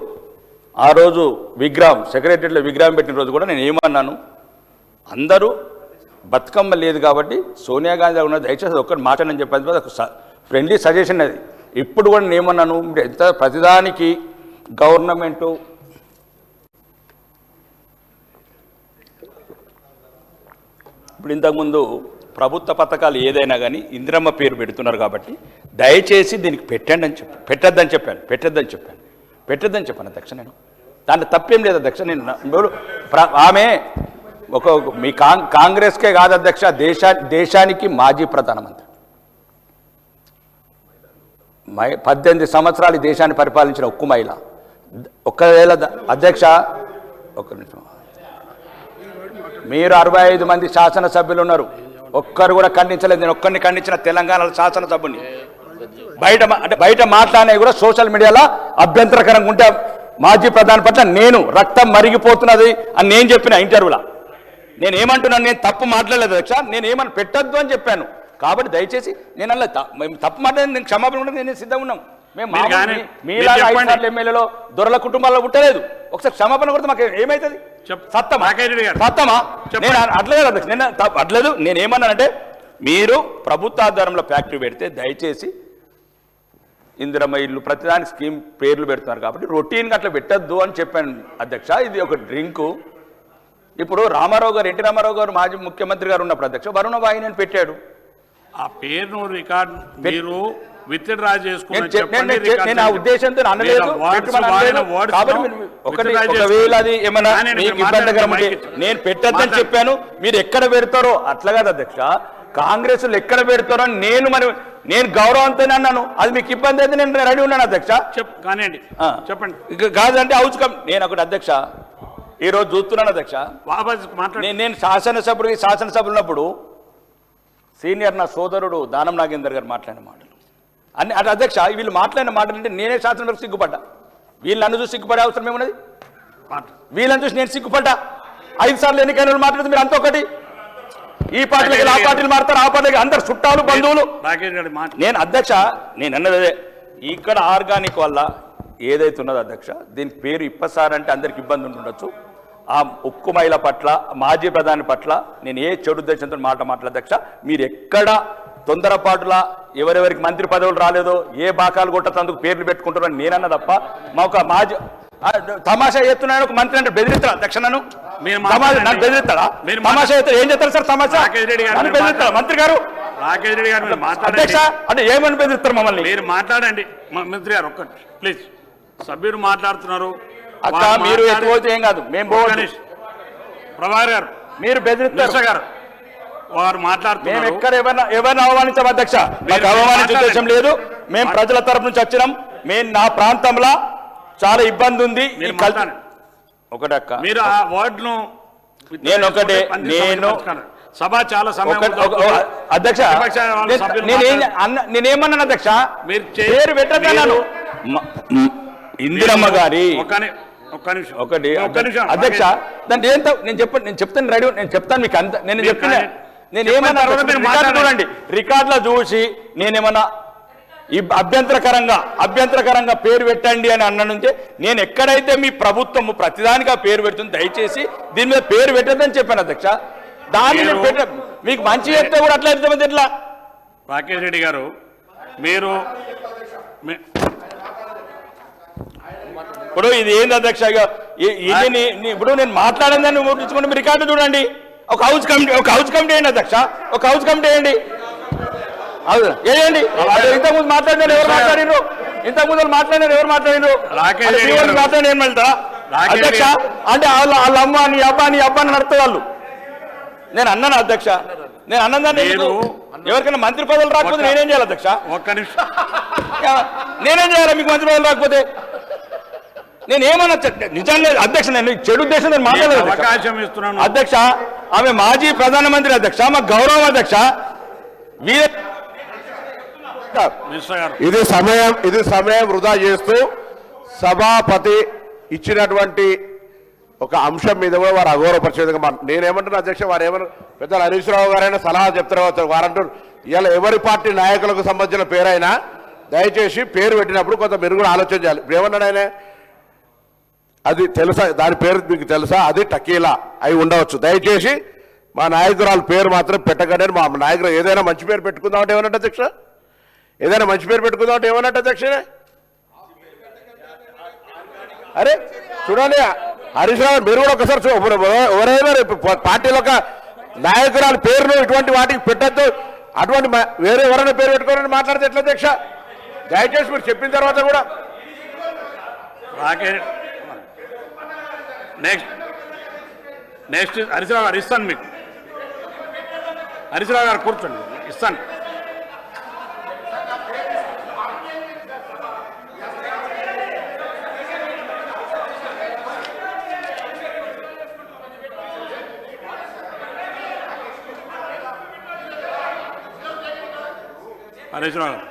ఆ రోజు విగ్రహం సెక్రటరీలో విగ్రహం పెట్టిన రోజు కూడా నేను ఏమన్నాను, అందరూ బతుకమ్మ లేదు కాబట్టి సోనియా గాంధీ ఉన్న దయచేసి ఒక్కటి మాట్లాడని చెప్పేది ఒక ఫ్రెండ్లీ సజెషన్ అది. ఇప్పుడు కూడా నేను ఏమన్నాను, ఎంత ప్రతిదానికి గవర్నమెంటు ఇప్పుడు ఇంతకుముందు ప్రభుత్వ పథకాలు ఏదైనా కానీ ఇందిరమ్మ పేరు పెడుతున్నారు కాబట్టి దయచేసి దీనికి పెట్టద్దని చెప్పాను అధ్యక్ష. నేను దాంట్లో తప్పేం లేదు అధ్యక్ష. నేను ఆమె ఒక మీ కాంగ్రెస్కే కాదు అధ్యక్ష, దేశానికి మాజీ ప్రధానమంత్రి 18 సంవత్సరాలు ఈ దేశాన్ని పరిపాలించిన ఉక్కు మహిళ. ఒకవేళ అధ్యక్ష ఒక్క నిమిషం, మీరు 65 మంది శాసనసభ్యులు ఉన్నారు, ఒక్కరు కూడా ఖండించలేదు. నేను ఒక్కరిని ఖండించిన తెలంగాణలో శాసనసభ్యుని. బయట మాట్లాడినవి కూడా సోషల్ మీడియాలో అభ్యంతరకరంగా ఉంటే మాజీ ప్రధాని పట్ల నేను రక్తం మరిగిపోతున్నది అని నేను చెప్పిన ఇంటర్వ్యూలో. నేను ఏమంటున్నాను, నేను తప్పు మాట్లాడలేదు అధ్యక్ష, నేను ఏమని పెట్టద్దు అని చెప్పాను. కాబట్టి దయచేసి నేను అలా తప్పు మాట్లాడి నేను క్షమాపణ ఉంటే నేను సిద్ధంగా ఉన్నాం. మేము మీలాగా 5 సార్లు ఎమ్మెల్యేలో దొరల కుటుంబాల్లో పుట్టలేదు. ఒకసారి క్షమాపణ కొడితే మాకు ఏమవుతుంది? సత్తమా? నేను అట్లేదు అధ్యక్ష, నేను అట్లేదు. నేను ఏమన్నానంటే మీరు ప్రభుత్వ ఆధారంలో ఫ్యాక్టరీ పెడితే దయచేసి ఇందిరమ్మ ఇల్లు ప్రతిదానికి స్కీమ్ పేర్లు పెడుతున్నారు కాబట్టి రొటీన్గా అట్లా పెట్టద్దు అని చెప్పాను అధ్యక్ష. ఇది ఒక డ్రింకు. ఇప్పుడు రామారావు గారు, ఎన్టీ రామారావు గారు మాజీ ముఖ్యమంత్రి గారు ఉన్నప్పుడు అధ్యక్ష వరుణ వాహిని పెట్టాడు. ఆ పేరును రికార్డు మీరు విత్డ్రా నేను ఆ ఉద్దేశంతో అనలేదు. ఒకవేళ అది ఏమన్నా మీకు ఇబ్బందికరం ఉంటే నేను పెట్టద్దని చెప్పాను. మీరు ఎక్కడ పెడతారో అట్లా కాదు అధ్యక్ష, కాంగ్రెస్ ఎక్కడ పెడతారో నేను గౌరవంతోనే అన్నాను. అది మీకు ఇబ్బంది అయితే నేను రెడీ ఉన్నాను అధ్యక్ష. కానివ్వండి, చెప్పండి. కాదంటే అవుచుకం. నేను ఒకటి అధ్యక్ష ఈరోజు చూస్తున్నాను అధ్యక్ష, నేను శాసనసభ ఉన్నప్పుడు సీనియర్ నా సోదరుడు దానం నాగేందర్ గారు మాట్లాడిన మాటలు అన్ని అటు అధ్యక్ష. వీళ్ళు మాట్లాడిన మాటలు అంటే నేనే శాసనసభకు సిగ్గుపడ్డా. వీళ్ళు నన్ను చూసి సిగ్గుపడే అవసరం ఏమున్నది? వీళ్ళని చూసి నేను సిగ్గుపడ్డా. 5 సార్లు ఎన్నికైన మాట్లాడితే మీరు అంత ఒకటి ఈ పార్టీలకి ఆ పార్టీలు మారుతారు, ఆ పార్టీలకి అందరు చుట్టాలు బంధువులు. నేను అధ్యక్ష నేను అన్నదే ఇక్కడ ఆర్గానిక్ వల్ల ఏదైతే ఉన్నదో అధ్యక్ష, దీని పేరు ఇప్పసారంటే అందరికి ఇబ్బంది ఉంటుండొచ్చు. ఆ ఉక్కు మహిళ పట్ల మాజీ ప్రధాని పట్ల నేను ఏ చెడు ఉద్దేశంతో మాట్లాడదు అధ్యక్ష. మీరు ఎక్కడ తొందరపాటులా ఎవరెవరికి మంత్రి పదవులు రాలేదో ఏ బాకాలు కొట్టతందుకు పేర్లు పెట్టుకుంటారో నేనన్నా తప్ప మా ఒక మాజీ తమాషా చేస్తున్నాను ఒక మంత్రి అంటే బెదిరిస్తాడా అధ్యక్ష? నన్ను బెదిరిస్తాడా? తమాషా చేస్తే ఏం చేస్తారు సార్? తమాషా బెదిరిస్తాడా మంత్రి గారు? రాకేష్ రెడ్డి గారు అధ్యక్ష అంటే ఏమని బెదిరిస్తారు మమ్మల్ని? మీరు మాట్లాడండి మంత్రి గారు, ఒక్కటి ప్లీజ్. సభ్యులు మాట్లాడుతున్నారు అక్క, మీరు ఎత్తుపోతే ఏం కాదు, మేము ప్రభాకర్ గారు మీరు బెదిరిస్తారు గారు వారు మాట్లాడుతున్నారు. మేము ఎక్కడ ఎవరిని అవమానించాం అధ్యక్ష? మీకు అవమానించే ఉద్దేశం లేదు. మేము ప్రజల తరపు నుంచి వచ్చినాం. మేము నా ప్రాంతంలో చాలా ఇబ్బంది ఉంది. ఒకటి అక్క, మీరు ఆ వార్డును నేను ఒకటే నేను సభ చాలా సమయం అధ్యక్ష నేనేమన్నాను అధ్యక్ష? మీరు పేరు పెట్టద్దన్నాను. ఇందిరమ్మ గారి ఒకటి అధ్యక్ష దాంట్లో ఏంటో నేను చెప్తాను రెడీ, నేను చెప్తాను మీకు అంత. నేను చెప్తున్నా నేను ఏమన్నా చూడండి రికార్డులో చూసి నేనేమన్నా ఈ అభ్యంతరకరంగా పేరు పెట్టండి అని అన్నంటే నేను ఎక్కడైతే మీ ప్రభుత్వము ప్రతిదానిగా పేరు పెడుతుంది దయచేసి దీని మీద పేరు పెట్టద్దని చెప్పాను అధ్యక్ష. దాన్ని మీకు మంచి చెప్తే కూడా అట్లా ఎట్లా? రాకేష్ రెడ్డి గారు మీరు మీ- ఇప్పుడు ఇది ఏంది అధ్యక్ష ఇప్పుడు నేను మాట్లాడిందని ముట్టించుకుంటే మీరు రికార్డు చూడండి. ఒక హౌస్ కమిటీ వేయండి అధ్యక్ష, ఒక హౌస్ కమిటీ వేయండి. వేయండి. ఇంతకుముందు మాట్లాడినారు ఎవరు మాట్లాడినారు? ఇంతకుముందు మాట్లాడినారు ఎవరు మాట్లాడినారు? మాట్లాడిన అధ్యక్ష అంటే వాళ్ళ అమ్మ నీ అబ్బా అని నడుతుంది వాళ్ళు. నేను అన్నాను అధ్యక్ష, నేను అన్నదాన్ని ఎవరికైనా మంత్రి పదవులు రాకపోతే నేనేం చేయాలి అధ్యక్ష? ఒక్క నిమిషం, నేనేం చేయాలి మీకు మంత్రి పదవులు రాకపోతే? నేనేమన్నా నిజంగా అధ్యక్ష, నేను చెడు ఉద్దేశం నేను మాట్లాడలేదు అవకాశం ఇస్తున్నాను అధ్యక్ష. ఆమె మాజీ ప్రధానమంత్రి అధ్యక్ష, మా గౌరవం అధ్యక్ష. ఇది సమయం వృధా చేస్తూ సభాపతి ఇచ్చినటువంటి ఒక అంశం మీద కూడా వారు అగౌరవపరిచే విధంగా నేనేమంటున్నా అధ్యక్ష, వారు ఏమన్నా పెద్దలు హరీష్ రావు గారైనా సలహా చెప్తారు. వారంటారు ఇలా ఎవరి పార్టీ నాయకులకు సంబంధించిన పేరైనా దయచేసి పేరు పెట్టినప్పుడు కొంత మీరు కూడా ఆలోచన చేయాలి. ఇప్పుడు ఏమన్నాడు ఆయన, అది తెలుసా, దాని పేరు మీకు తెలుసా, అది టకీలా అయి ఉండవచ్చు. దయచేసి మా నాయకురాలు పేరు మాత్రం పెట్టకండి. మా నాయకులు ఏదైనా మంచి పేరు పెట్టుకుందామంటే ఏమన్నట్టు అధ్యక్ష, ఏదైనా మంచి పేరు పెట్టుకుందామంటే ఏమన్నట్టు అధ్యక్ష. అరే చూడండి హరీష్ రావు, మీరు కూడా ఒకసారి ఎవరైనా పార్టీలో ఒక నాయకురాలు పేరును ఇటువంటి వాటికి పెట్టద్దు, అటువంటి వేరే ఎవరైనా పేరు పెట్టుకోవాలని మాట్లాడితే ఎట్లా అధ్యక్ష? దయచేసి మీరు చెప్పిన తర్వాత కూడా నెక్స్ట్ హరీశ్రావు గారు ఇస్తాను మీకు. హరీశ్రావు గారు కూర్చోండి, ఇస్తాను. హరీశ్రావు గారు,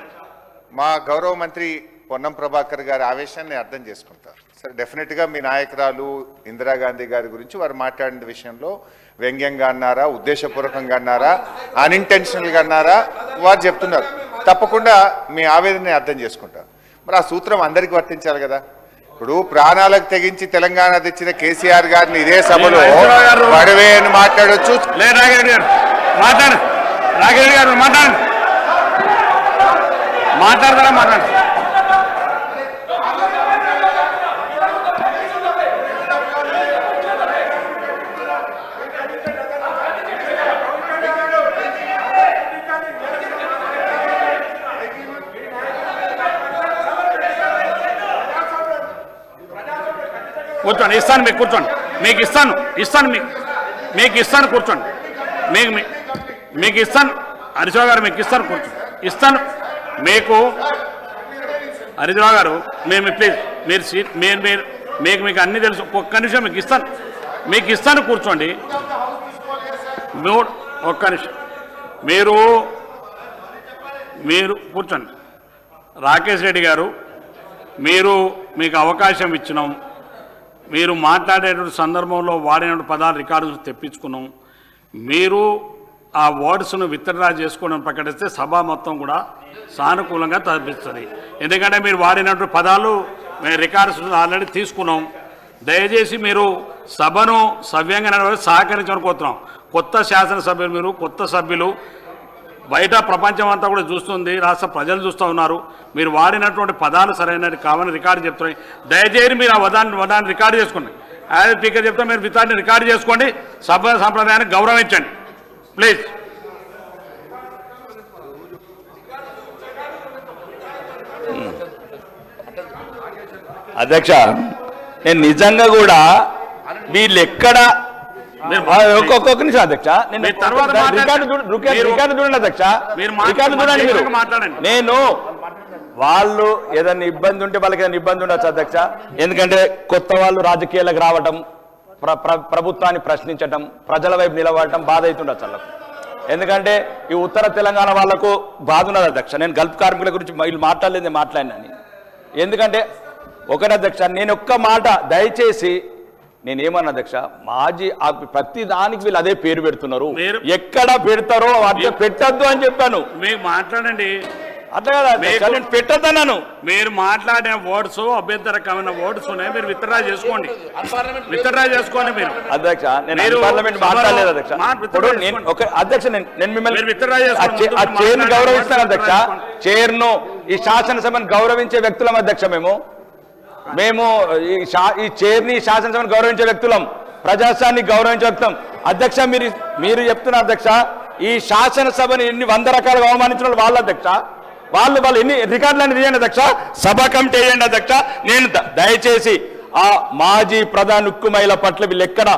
మా గౌరవ మంత్రి పొన్నం ప్రభాకర్ గారి ఆవేశాన్ని అర్థం చేసుకుంటారు. సరే, డెఫినెట్గా మీ నాయకురాలు ఇందిరాగాంధీ గారి గురించి వారు మాట్లాడిన విషయంలో వ్యంగ్యంగా అన్నారా, ఉద్దేశపూర్వకంగా అన్నారా, అన్ఇంటెన్షనల్గా అన్నారా, వారు చెప్తున్నారు. తప్పకుండా మీ ఆవేదనని అర్థం చేసుకుంటారు. మరి ఆ సూత్రం అందరికీ వర్తించాలి కదా. ఇప్పుడు ప్రాణాలకు తెగించి తెలంగాణ తెచ్చిన కేసీఆర్ గారిని ఇదే సభలో వడవే అని మాట్లాడొచ్చు. రాఘరెడ్డి గారు మాట్లాడు, రాఘరెడ్డి గారు మాట్లాడండి, మాట్లాడతారా మాట్లాడు. కూర్చోండి, ఇస్తాను మీకు, కూర్చోండి, మీకు ఇస్తాను మీకు ఇస్తాను కూర్చోండి, మీకు ఇస్తాను. హరీశ్రావు గారు మీకు ఇస్తాను, కూర్చోండి, ఇస్తాను మీకు. హరీశ్రావు గారు మేము ప్లీజ్ మీరు మీకు అన్నీ తెలుసు. ఒక్క నిమిషం మీకు ఇస్తాను కూర్చోండి. ఒక్క నిమిషం మీరు కూర్చోండి. రాకేష్ రెడ్డి గారు, మీకు అవకాశం ఇచ్చినాం. మీరు మాట్లాడేటువంటి సందర్భంలో వాడిన పదాలు రికార్డు తెప్పించుకున్నాం. మీరు ఆ వర్డ్స్ను విత్డ్రా చేసుకోవడం ప్రకటిస్తే సభ మొత్తం కూడా సానుకూలంగా తప్పిస్తుంది. ఎందుకంటే మీరు వాడినటువంటి పదాలు మేము రికార్డ్స్ ఆల్రెడీ తీసుకున్నాం. దయచేసి మీరు సభను సవ్యంగా సహకరించని కోరుతున్నాం. కొత్త శాసనసభ్యులు, మీరు కొత్త సభ్యులు, బయట ప్రపంచం అంతా కూడా చూస్తుంది, రాష్ట్ర ప్రజలు చూస్తూ ఉన్నారు. మీరు వాడినటువంటి పదాలు సరైనది కావాలని రికార్డు చెప్తున్నాయి. దయచేసి మీరు ఆ వదాన్ని రికార్డు చేసుకోండి. యాజ్ స్పీకర్ చెప్తే మీరు వితాన్ని రికార్డు చేసుకోండి. సభ సంప్రదాయాన్ని గౌరవించండి ప్లీజ్. అధ్యక్ష, నేను నిజంగా కూడా వీళ్ళు ఎక్కడ ఒక్కొక్క నిమిషం అధ్యక్ష, రికార్డు చూడండి అధ్యక్ష, రికార్డు చూడండి మీరు. నేను వాళ్ళు ఏదైనా ఇబ్బంది ఉంటే వాళ్ళకి ఏదైనా ఇబ్బంది ఉండొచ్చు అధ్యక్ష. ఎందుకంటే కొత్త వాళ్ళు రాజకీయాలకు రావటం, ప్రభుత్వాన్ని ప్రశ్నించటం, ప్రజల వైపు నిలబడటం బాధ అవుతుండొచ్చు వాళ్ళకు. ఎందుకంటే ఈ ఉత్తర తెలంగాణ వాళ్లకు బాధ ఉన్నది అధ్యక్ష. నేను గల్ఫ్ కార్మికుల గురించి వీళ్ళు మాట్లాడినాని. ఎందుకంటే ఒకటి అధ్యక్ష, నేను ఒక్క మాట దయచేసి నేనేమన్నా అధ్యక్ష, మాజీ ప్రతి దానికి వీళ్ళు అదే పేరు పెడుతున్నారు. ఎక్కడ పెడతారో వాటి పెట్టద్దు అని చెప్పాను. మీకు మాట్లాడండి. అట్లా కదా అధ్యక్ష, నేను పెట్టొద్దన్నాను. మీరు మాట్లాడిన వర్డ్స్ అభ్యంతరకమైన వర్డ్స్ ఉన్నాయి, మీరు విత్డ్రా చేసుకోండి. విత్డ్రా చేసుకోండి మీరు. అధ్యక్ష నేను మీరు పార్లమెంట్ మాట్లాడలేదు అధ్యక్ష. ఇప్పుడు నేను ఒక అధ్యక్ష నేను మిమ్మల్ని ఆ చైర్ను గౌరవిస్తాను అధ్యక్ష. చైర్ను ఈ శాసనసభను గౌరవించే వ్యక్తులం అధ్యక్ష. మేము ఈ చైర్ని శాసనసభను గౌరవించే వ్యక్తులం, ప్రజాస్వామ్యాన్ని గౌరవించే వ్యక్తులం అధ్యక్ష. మీరు చెప్తున్నారు అధ్యక్ష, ఈ శాసనసభని ఎన్ని 100 రకాలుగా అవమానించిన వాళ్ళ అధ్యక్ష. వాళ్ళు ఎన్ని రికార్డులను తీయండి అధ్యక్ష, సభా కమిటీ వేయండి అధ్యక్ష. నేను దయచేసి ఆ మాజీ ప్రధాని ఉక్కు మహిళ పట్ల వీళ్ళు ఎక్కడ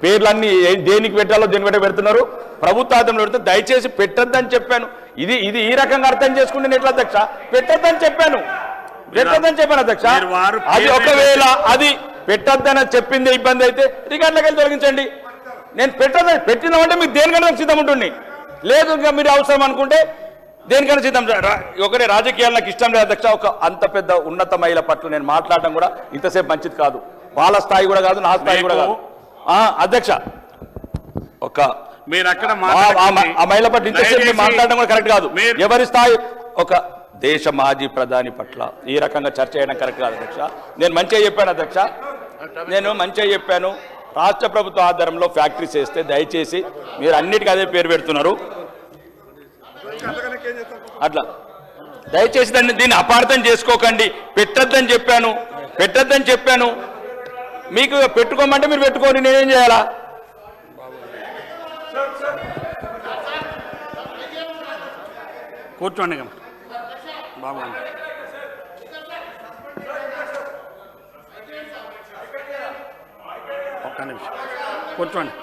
పేర్లన్నీ దేనికి పెట్టాలో దేనికి పెడుతున్నారు, ప్రభుత్వార్థంలో పెడితే దయచేసి పెట్టొద్దని చెప్పాను. ఇది ఈ రకంగా అర్థం చేసుకుంటే నేను ఎట్లా అధ్యక్ష? పెట్టొద్దని చెప్పాను అధ్యక్ష. అది ఒకవేళ అది పెట్టొద్దని చెప్పింది ఇబ్బంది అయితే రికార్డులకు వెళ్ళి తొలగించండి. నేను పెట్టినామంటే మీకు దేనికైనా సిద్ధం ఉంటుంది, లేదు ఇంకా మీరు అవసరం అనుకుంటే దేనికైనా సిద్ధం. ఒకటే రాజకీయాలు నాకు ఇష్టం లేదు అధ్యక్ష. ఒక అంత పెద్ద ఉన్నత మహిళ పట్ల నేను మాట్లాడటం కూడా ఇంతసేపు మంచిది కాదు. వాళ్ళ స్థాయి కూడా కాదు, నా స్థాయి కూడా కాదు అధ్యక్ష. ఒక మీరు అక్కడ ఆ మహిళ పట్ల ఇంతసేపు మాట్లాడడం కూడా కరెక్ట్ కాదు. ఎవరి స్థాయి, ఒక దేశ మాజీ ప్రధాని పట్ల ఈ రకంగా చర్చ చేయడం కరెక్ట్ కాదు అధ్యక్ష. నేను మంచిగా చెప్పాను అధ్యక్ష, నేను మంచిగా చెప్పాను. రాష్ట్ర ప్రభుత్వ ఆధారంలో ఫ్యాక్టరీస్ వేస్తే దయచేసి మీరు అన్నిటికీ అదే పేరు పెడుతున్నారు. అట్లా దయచేసి దీన్ని అపార్థం చేసుకోకండి. పెట్టొద్దని చెప్పాను. మీకు పెట్టుకోమంటే మీరు పెట్టుకోండి, నేనేం చేయాలా? కూర్చోండి బాబు. ఒక్క నిమిషం కూర్చోండి.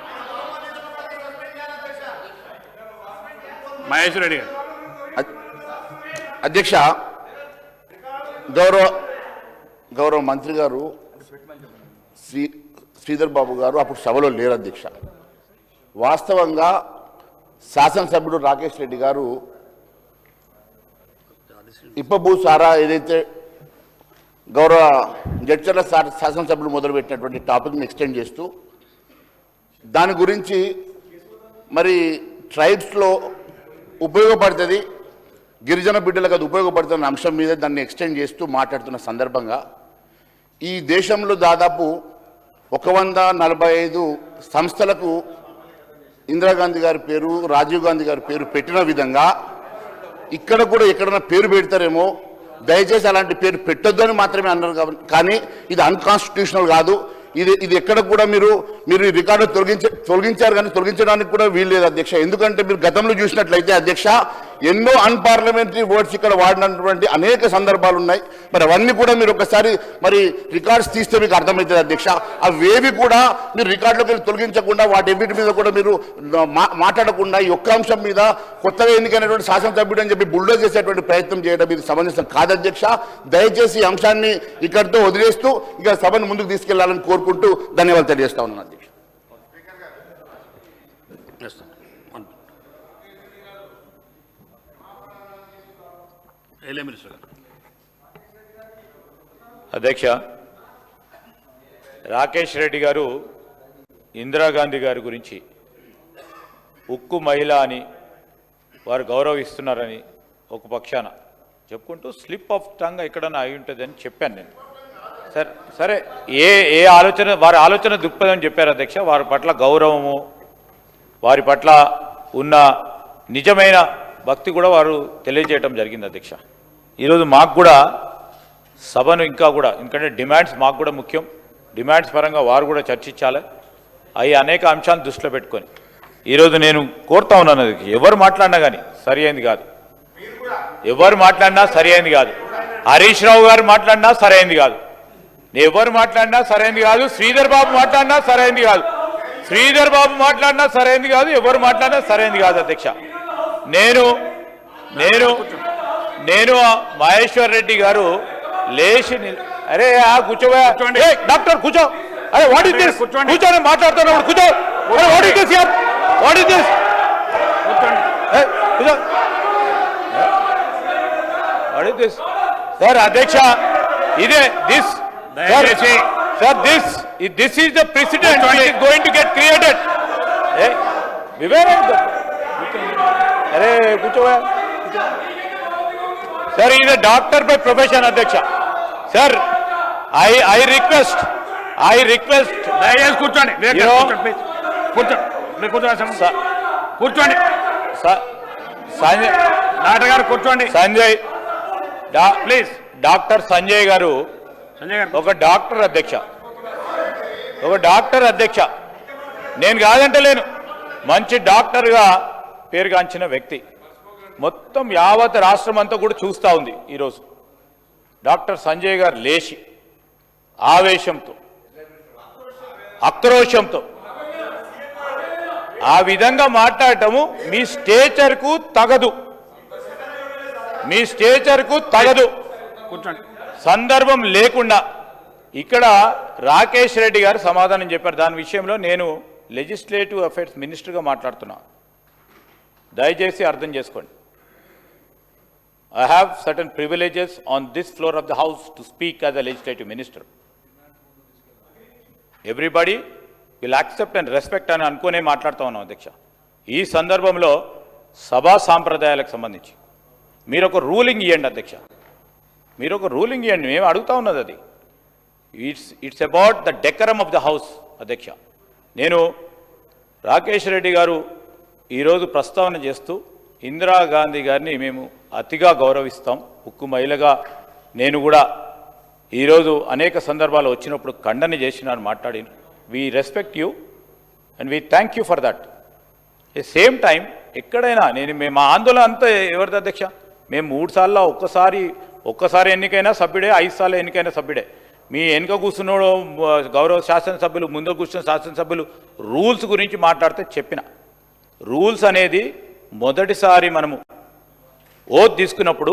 మహేష్ రెడ్డి గారు. అధ్యక్ష, గౌరవ మంత్రి గారు శ్రీధర్ బాబు గారు అప్పుడు సభలో లేరు అధ్యక్ష. వాస్తవంగా శాసనసభ్యుడు రాకేష్ రెడ్డి గారు ఇప్పభూ సారా ఏదైతే గౌరవ జడ్చర్ల శాసనసభ్యులు మొదలుపెట్టినటువంటి టాపిక్ని ఎక్స్టెండ్ చేస్తూ దాని గురించి మరి ట్రైబ్స్లో ఉపయోగపడుతుంది, గిరిజన బిడ్డలకు అది ఉపయోగపడుతున్న అంశం మీద దాన్ని ఎక్స్టెండ్ చేస్తూ మాట్లాడుతున్న సందర్భంగా ఈ దేశంలో దాదాపు 145 సంస్థలకు ఇందిరాగాంధీ గారి పేరు, రాజీవ్ గాంధీ గారి పేరు పెట్టిన విధంగా ఇక్కడ కూడా ఎక్కడైనా పేరు పెడతారేమో, దయచేసి అలాంటి పేరు పెట్టొద్దు అని మాత్రమే అన్నారు. కానీ ఇది అన్కాన్స్టిట్యూషనల్ కాదు. ఇది ఎక్కడ కూడా మీరు ఈ రికార్డు తొలగించారు, కానీ తొలగించడానికి కూడా వీల్లేదు అధ్యక్ష. ఎందుకంటే మీరు గతంలో చూసినట్లయితే అధ్యక్ష ఎన్నో అన్పార్లమెంటరీ వర్డ్స్ ఇక్కడ వాడినటువంటి అనేక సందర్భాలు ఉన్నాయి. మరి అవన్నీ కూడా మీరు ఒకసారి మరి రికార్డ్స్ తీస్తే మీకు అర్థమవుతుంది అధ్యక్ష. అవేవి కూడా మీరు రికార్డులోకి వెళ్ళి తొలగించకుండా వాటి మీద కూడా మీరు మాట్లాడకుండా ఈ ఒక్క అంశం మీద కొత్తగా ఎన్నికైనటువంటి శాసనసభ్యుడు అని చెప్పి బుల్డోజ్ చేసేటువంటి ప్రయత్నం చేయడం ఇది సమంజసం కాదు అధ్యక్ష. దయచేసి ఈ అంశాన్ని ఇక్కడితో వదిలేస్తూ ఇక సభను ముందుకు తీసుకెళ్లాలని కోరుకుంటూ ధన్యవాదాలు తెలియజేస్తా ఉన్నాను అధ్యక్ష. అధ్యక్ష, రాకేష్ రెడ్డి గారు ఇందిరాగాంధీ గారి గురించి ఉక్కు మహిళ అని వారు గౌరవిస్తున్నారని ఒక పక్షాన చెప్పుకుంటూ స్లిప్ ఆఫ్ టంగ్ ఎక్కడన్నా అయి ఉంటుందని చెప్పాను నేను. సరే ఏ ఆలోచన వారి ఆలోచన దృక్పథం చెప్పారు అధ్యక్ష. వారి పట్ల గౌరవము, వారి పట్ల ఉన్న నిజమైన భక్తి కూడా వారు తెలియజేయటం జరిగింది అధ్యక్ష. ఈరోజు మాకు కూడా సభను ఇంకా కూడా, ఎందుకంటే డిమాండ్స్ మాకు కూడా ముఖ్యం, డిమాండ్స్ పరంగా వారు కూడా చర్చించాలి. అవి అనేక అంశాలను దృష్టిలో పెట్టుకొని ఈరోజు నేను కోరుతా ఉన్నాను, ఎవరు మాట్లాడినా కానీ సరి అయింది కాదు, ఎవరు మాట్లాడినా సరి అయింది కాదు. హరీష్ రావు గారు మాట్లాడినా సరైంది కాదు, ఎవరు మాట్లాడినా సరైంది కాదు. శ్రీధర్ బాబు మాట్లాడినా సరైంది కాదు, శ్రీధర్ బాబు మాట్లాడినా సరైంది కాదు, ఎవరు మాట్లాడినా సరైంది కాదు అధ్యక్ష. నేను మహేశ్వర్ రెడ్డి గారు లేచి అరే కూర్చోబోయా డాక్టర్ కూర్చో, అరే వాట్ ఇస్ దిస్, కూర్చొని మాట్లాడుతున్నాడు, కూర్చో, వాట్ ఇస్ దిస్ యార్, వాట్ ఇస్ దిస్, కూర్చో, వాట్ ఇస్ దిస్ సార్. అధ్యక్ష ఇదే this sir, this is the president which is going to get created. Vivek అరే కూర్చోబోయా, Sir, he is a doctor by profession, Adhyaksha. Sir, I request. దయచేసి కూర్చోండి. You know, కూర్చోండి. Sanjay doctor గారు కూర్చోండి. Sanjay please. Doctor Sanjay గారు సంజయ్ గారు ఒక డాక్టర్ అధ్యక్ష నేను కాదంటలేను, మంచి డాక్టర్గా పేరుగాంచిన వ్యక్తి మొత్తం యావత్ రాష్ట్రం అంతా కూడా చూస్తూ ఉంది ఈరోజు. డాక్టర్ సంజయ్ గారు లేచి ఆవేశంతో ఆక్రోశంతో ఆ విధంగా మాట్లాడటము మీ స్టేచర్కు తగదు, కూర్చోండి. సందర్భం లేకుండా ఇక్కడ రాకేష్ రెడ్డి గారు సమాధానం చెప్పారు. దాని విషయంలో నేను లెజిస్లేటివ్ అఫైర్స్ మినిస్టర్గా మాట్లాడుతున్నా, దయచేసి అర్థం చేసుకోండి. I have certain privileges on this floor of the house to speak as a legislative minister. Everybody will accept and respect అని అనుకునే మాట్లాడుతూ ఉన్నాం అధ్యక్ష. ఈ సందర్భంలో సభా సాంప్రదాయాలకు సంబంధించి మీరు ఒక రూలింగ్ ఇవ్వండి అధ్యక్ష, మేము అడుగుతా ఉన్నది అది. It's about the డెకరమ్ of the house అధ్యక్ష. నేను రాకేష్ రెడ్డి గారు ఈరోజు ప్రస్తావన చేస్తూ ఇందిరాగాంధీ గారిని మేము అతిగా గౌరవిస్తాం, ఉక్కు మహిళగా నేను కూడా ఈరోజు అనేక సందర్భాలు వచ్చినప్పుడు ఖండన చేసినాను, మాట్లాడి we respect you and we thank you for that. At same time ఎక్కడైనా మేము మా ఆందోళన అంతా ఎవరిది అధ్యక్ష, మేము 3 సార్లు ఒక్కసారి ఎన్నికైనా సభ్యుడే, 5 సార్లు ఎన్నికైనా సభ్యుడే. మీ వెనుక కూర్చున్నాడు గౌరవ శాసనసభ్యులు, ముందు కూర్చున్న శాసనసభ్యులు రూల్స్ గురించి మాట్లాడితే చెప్పిన రూల్స్ అనేది మొదటిసారి మనము ఓత్ తీసుకున్నప్పుడు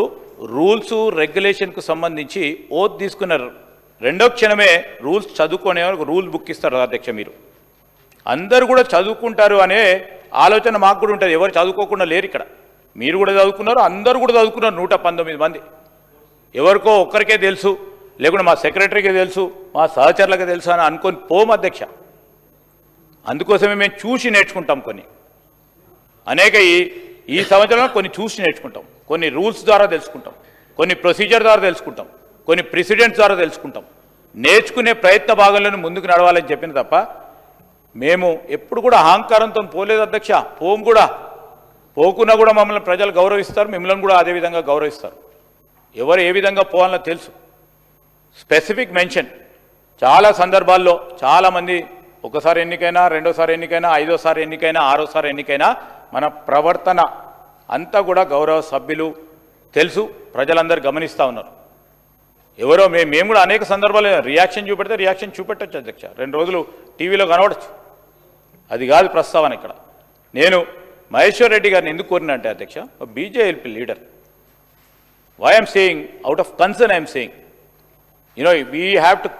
రూల్స్ రెగ్యులేషన్కు సంబంధించి ఓత్ తీసుకున్న రెండో క్షణమే రూల్స్ చదువుకునే రూల్ బుక్ ఇస్తారు అధ్యక్ష. మీరు అందరూ కూడా చదువుకుంటారు అనే ఆలోచన మాకు కూడా ఉంటుంది, ఎవరు చదువుకోకుండా లేరు ఇక్కడ. మీరు కూడా చదువుకున్నారు, అందరూ కూడా చదువుకున్నారు, 119 మంది. ఎవరికో ఒక్కరికే తెలుసు, లేకుంటే మా సెక్రటరీకే తెలుసు, మా సహచరులకే తెలుసు అని అనుకొని పోం అధ్యక్ష. అందుకోసమే మేము చూసి నేర్చుకుంటాం, అనేక ఈ సంవత్సరంలో కొన్ని చూసి నేర్చుకుంటాం, కొన్ని రూల్స్ ద్వారా తెలుసుకుంటాం, కొన్ని ప్రొసీజర్ ద్వారా తెలుసుకుంటాం, కొన్ని ప్రెసిడెంట్స్ ద్వారా తెలుసుకుంటాం. నేర్చుకునే ప్రయత్న భాగంలోనే ముందుకు నడవాలని చెప్పిన తప్ప మేము ఎప్పుడు కూడా అహంకారంతో పోలేదు అధ్యక్ష. పోకున్నా కూడా మమ్మల్ని ప్రజలు గౌరవిస్తారు, మిమ్మల్ని కూడా అదేవిధంగా గౌరవిస్తారు. ఎవరు ఏ విధంగా పోవాలో తెలుసు. స్పెసిఫిక్ మెన్షన్ చాలా సందర్భాల్లో చాలామంది ఒకసారి ఎన్నికైనా, రెండోసారి ఎన్నికైనా, 5వ ఎన్నికైనా, 6వ ఎన్నికైనా మన ప్రవర్తన అంతా కూడా గౌరవ సభ్యులు తెలుసు, ప్రజలందరూ గమనిస్తూ ఉన్నారు. ఎవరో మేము కూడా అనేక సందర్భాలు రియాక్షన్ చూపెట్టచ్చు అధ్యక్ష, 2 రోజులు టీవీలో కనబడచ్చు. అది కాదు ప్రస్తావన ఇక్కడ. నేను మహేశ్వర్ రెడ్డి గారిని ఎందుకు కోరినా అంటే అధ్యక్ష, BJP leader, why I'm saying out of concern, I'm saying we have to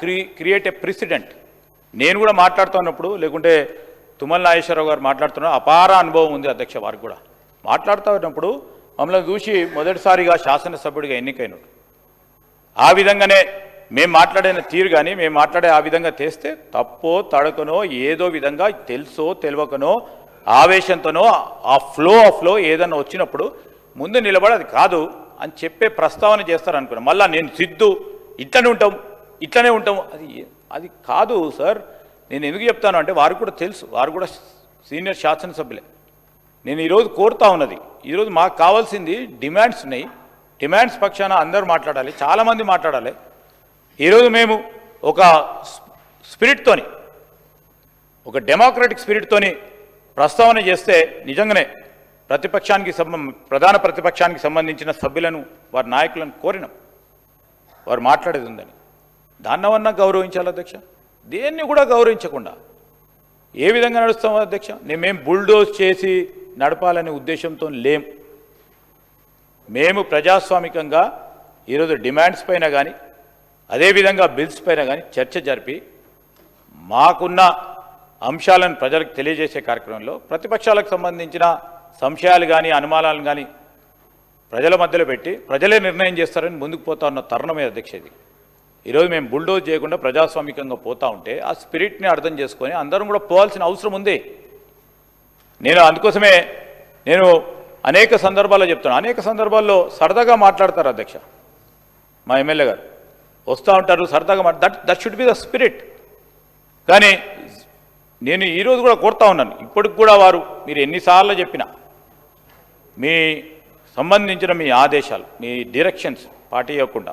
create a president. నేను కూడా మాట్లాడుతున్నప్పుడు, లేకుంటే తుమ్మల నాగేశ్వరరావు గారు మాట్లాడుతున్నారు, అపార అనుభవం ఉంది అధ్యక్ష వారికి కూడా. మాట్లాడుతున్నప్పుడు మమ్మల్ని చూసి మొదటిసారిగా శాసనసభ్యుడిగా ఎన్నికైనట్టు ఆ విధంగానే మేము మాట్లాడిన తీరు కానీ, మేము మాట్లాడే ఆ విధంగా చేస్తే తప్పో తడకనో ఏదో విధంగా తెలుసో తెలియకనో ఆవేశంతోనో ఆ ఫ్లో ఏదన్నా వచ్చినప్పుడు ముందు నిలబడి అది కాదు అని చెప్పే ప్రస్తావన చేస్తారనుకున్నాను. మళ్ళీ నేను సిద్ధు ఇట్లనే ఉంటాం అది కాదు సార్. నేను ఎందుకు చెప్తాను అంటే వారికి కూడా తెలుసు, వారు కూడా సీనియర్ శాసనసభ్యులే. నేను ఈరోజు కోరుతా ఉన్నది, ఈరోజు మాకు కావాల్సింది డిమాండ్స్ ఉన్నాయి, డిమాండ్స్ పక్షాన అందరూ మాట్లాడాలి, చాలామంది మాట్లాడాలి. ఈరోజు మేము ఒక స్పిరిట్తోని, ఒక డెమోక్రటిక్ స్పిరిట్తోని ప్రస్తావన చేస్తే నిజంగానే ప్రధాన ప్రతిపక్షానికి సంబంధించిన సభ్యులను, వారి నాయకులను కోరినాం, వారు మాట్లాడేది ఉందని. దాన్నవన్నా గౌరవించాలి అధ్యక్ష. దేన్ని కూడా గౌరవించకుండా ఏ విధంగా నడుస్తామో అధ్యక్ష. మేము బుల్డోజ్ చేసి నడపాలనే ఉద్దేశంతో లేం. మేము ప్రజాస్వామికంగా ఈరోజు డిమాండ్స్ పైన కానీ, అదేవిధంగా బిల్స్ పైన కానీ చర్చ జరిపి మాకున్న అంశాలను ప్రజలకు తెలియజేసే కార్యక్రమంలో ప్రతిపక్షాలకు సంబంధించిన సంశయాలు కానీ, అనుమానాలు కానీ ప్రజల మధ్యలో పెట్టి ప్రజలే నిర్ణయం చేస్తారని ముందుకు పోతా ఉన్న తరుణమే అధ్యక్ష ఇది. ఈరోజు మేము బుల్డోజ్ చేయకుండా ప్రజాస్వామికంగా పోతూ ఉంటే ఆ స్పిరిట్ని అర్థం చేసుకొని అందరం కూడా పోవాల్సిన అవసరం ఉంది. అందుకోసమే నేను అనేక సందర్భాల్లో చెప్తున్నాను, అనేక సందర్భాల్లో సరదాగా మాట్లాడతారు అధ్యక్ష. మా ఎమ్మెల్యే గారు వస్తూ ఉంటారు సరదాగా that should be the spirit. కానీ నేను ఈరోజు కూడా కోరుతా ఉన్నాను, ఇప్పటికి కూడా వారు మీరు ఎన్నిసార్లు చెప్పినా మీ సంబంధించిన మీ ఆదేశాలు, మీ డైరెక్షన్స్ పార్టీ ఇవ్వకుండా,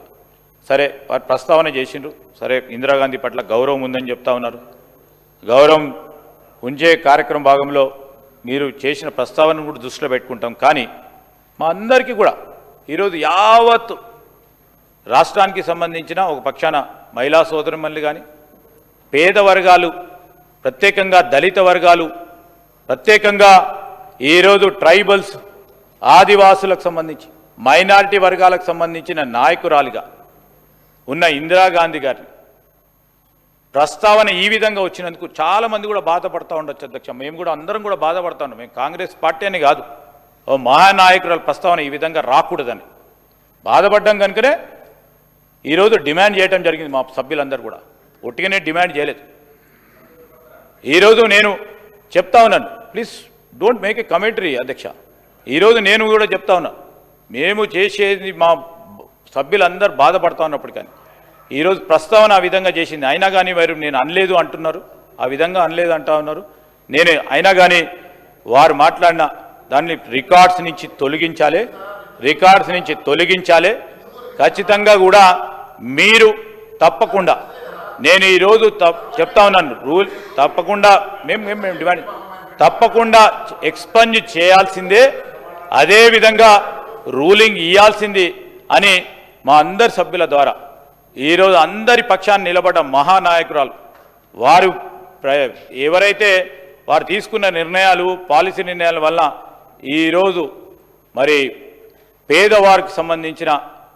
సరే వారు ప్రస్తావన చేసిండ్రు, సరే ఇందిరాగాంధీ పట్ల గౌరవం ఉందని చెప్తా ఉన్నారు. గౌరవం ఉంచే కార్యక్రమం భాగంలో మీరు చేసిన ప్రస్తావనను కూడా దృష్టిలో పెట్టుకుంటాం. కానీ మా అందరికీ కూడా ఈరోజు యావత్ రాష్ట్రానికి సంబంధించిన ఒక పక్షాన మహిళా సోదరుమణులు కానీ, పేద వర్గాలు, ప్రత్యేకంగా దళిత వర్గాలు, ప్రత్యేకంగా ఈరోజు ట్రైబల్స్, ఆదివాసులకు సంబంధించి మైనారిటీ వర్గాలకు సంబంధించిన నాయకురాలిగా ఉన్న ఇందిరాగాంధీ గారిని ప్రస్తావన ఈ విధంగా వచ్చినందుకు చాలామంది కూడా బాధపడతా ఉండొచ్చు అధ్యక్ష. మేము కూడా అందరం కూడా బాధపడతా ఉన్నాం. మేము కాంగ్రెస్ పార్టీ అని కాదు, ఓ మహానాయకురాల ప్రస్తావన ఈ విధంగా రాకూడదని బాధపడ్డాం కనుకనే ఈరోజు డిమాండ్ చేయడం జరిగింది. మా సభ్యులందరూ కూడా ఒట్టిగానే డిమాండ్ చేయలేదు. ఈరోజు నేను చెప్తా ఉన్నాను, please don't make a commentary అధ్యక్ష. ఈరోజు నేను కూడా చెప్తా ఉన్నాను, మేము చేసేది మా సభ్యులందరూ బాధపడతా ఉన్నప్పుడు కానీ ఈరోజు ప్రస్తావన ఆ విధంగా చేసింది. అయినా కానీ వారు నేను అనలేదు అంటున్నారు, ఆ విధంగా అనలేదు అంటా ఉన్నారు. నేను అయినా కానీ వారు మాట్లాడిన దాన్ని రికార్డ్స్ నుంచి తొలగించాలి, రికార్డ్స్ నుంచి తొలగించాలి. ఖచ్చితంగా కూడా మీరు తప్పకుండా, నేను ఈరోజు చెప్తా ఉన్నాను, రూల్ తప్పకుండా మేము డిమాండ్ తప్పకుండా ఎక్స్పంజ్ చేయాల్సిందే, అదేవిధంగా రూలింగ్ ఇవ్వాల్సింది అని మా అందరి సభ్యుల ద్వారా ఈరోజు అందరి పక్షాన్ని నిలబడ్డ మహానాయకురాలు వారు ఎవరైతే వారు తీసుకున్న నిర్ణయాలు, పాలసీ నిర్ణయాల వల్ల ఈరోజు మరి పేదవారికి సంబంధించిన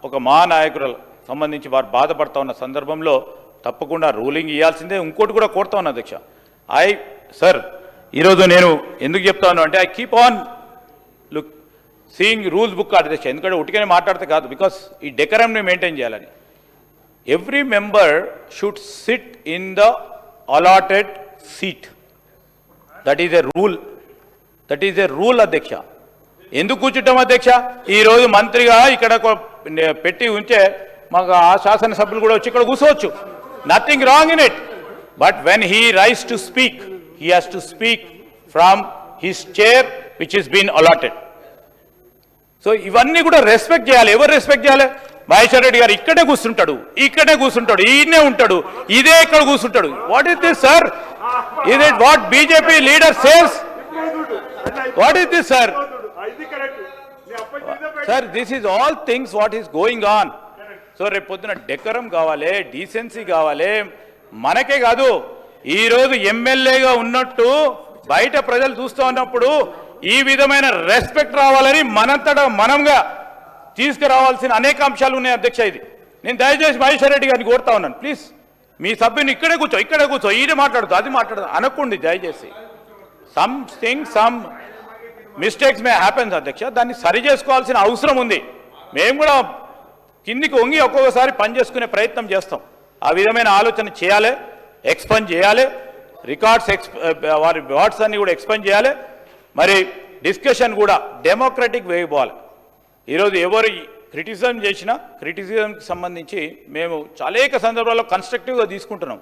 ఒక మహానాయకురాలు సంబంధించి వారు బాధపడుతూ ఉన్న సందర్భంలో తప్పకుండా రూలింగ్ ఇవ్వాల్సిందే. ఇంకోటి కూడా కోరుతా ఉన్నా అధ్యక్ష, సార్ ఈరోజు నేను ఎందుకు చెప్తాను అంటే I keep on seeing rules book అధ్యక్ష, ఎందుకంటే ఉట్టిగానే మాట్లాడితే కాదు, బికాస్ ఈ డెకరంని మెయింటైన్ చేయాలని. Every member should SIT in the allotted seat, that is a rule, that is a rule అధ్యక్ష. ఎందుకు కూర్చుంటాం అధ్యక్ష? ఈరోజు మంత్రిగా ఇక్కడ పెట్టి ఉంచే మాకు ఆ శాసనసభ్యులు కూడా వచ్చి ఇక్కడ కూర్చోవచ్చు, nothing wrong in it. But when he rise to speak, he has to speak from his chair which is been allotted. So ఇవన్నీ కూడా రెస్పెక్ట్ చేయాలి. ఎవరు రెస్పెక్ట్ చేయాలి? మహేశ్వర్ రెడ్డి గారు ఇక్కడే కూర్చుంటాడు, ఇక్కడే కూర్చుంటాడు, ఈయనే ఉంటాడు, ఇదే ఇక్కడ కూర్చుంటాడు. What is this sir? Is it what BJP leader says? What is this sir? Sir this is all things what is going on. So రేపు పొద్దున డెకరం కావాలి, డీసెన్సీ కావాలి. మనకే కాదు, ఈరోజు ఎమ్మెల్యేగా ఉన్నట్టు బయట ప్రజలు చూస్తూ ఉన్నప్పుడు ఈ విధమైన రెస్పెక్ట్ రావాలని మనంతటా మనంగా తీసుకురావాల్సిన అనేక అంశాలు ఉన్నాయి అధ్యక్ష. ఇది నేను దయచేసి మహేశ్వర్ రెడ్డి గారిని కోరుతా ఉన్నాను, ప్లీజ్ మీ సభ్యుని ఇక్కడే కూర్చో, ఈయన మాట్లాడుతూ అది మాట్లాడుతూ అనకండి దయచేసి. సమ్ మిస్టేక్స్ మే హ్యాపెన్స్ అధ్యక్ష, దాన్ని సరి చేసుకోవాల్సిన అవసరం ఉంది. మేము కూడా కిందికి వంగి ఒక్కొక్కసారి పని చేసుకునే ప్రయత్నం చేస్తాం. ఆ విధమైన ఆలోచన చేయాలి, ఎక్స్పెండ్ చేయాలి, రికార్డ్స్ వారి రివార్డ్స్ అన్ని కూడా ఎక్స్పెండ్ చేయాలి. మరి డిస్కషన్ కూడా డెమోక్రటిక్ వే పోవాలి. ఈరోజు ఎవరు క్రిటిసిజం చేసినా క్రిటిసిజంకి సంబంధించి మేము అనేక సందర్భాల్లో కన్స్ట్రక్టివ్గా తీసుకుంటున్నాం.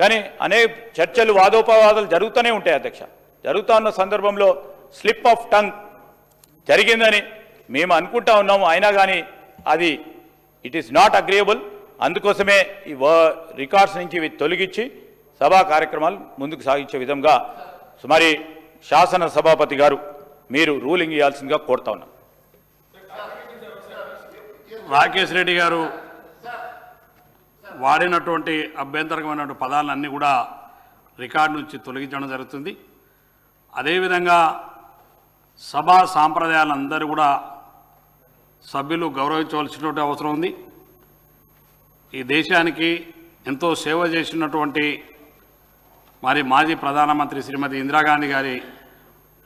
కానీ అనేక చర్చలు, వాదోపవాదాలు జరుగుతూనే ఉంటాయి అధ్యక్ష. జరుగుతూ ఉన్న సందర్భంలో స్లిప్ ఆఫ్ టంగ్ జరిగిందని మేము అనుకుంటా ఉన్నాము. అయినా కానీ అది ఇట్ ఈస్ నాట్ అగ్రియబుల్. అందుకోసమే ఈ రికార్డ్స్ నుంచి ఇవి తొలగించి సభా కార్యక్రమాలు ముందుకు సాగించే విధంగా మరి శాసన సభాపతి గారు మీరు రూలింగ్ ఇవ్వాల్సిందిగా కోరుతా ఉన్నాం. రాకేష్ రెడ్డి గారు వాడినటువంటి అభ్యంతరకమైనటువంటి పదాలన్నీ కూడా రికార్డు నుంచి తొలగించడం జరుగుతుంది. అదేవిధంగా సభా సాంప్రదాయాలందరూ కూడా సభ్యులు గౌరవించవలసినటువంటి అవసరం ఉంది. ఈ దేశానికి ఎంతో సేవ చేసినటువంటి మరి మాజీ ప్రధానమంత్రి శ్రీమతి ఇందిరాగాంధీ గారి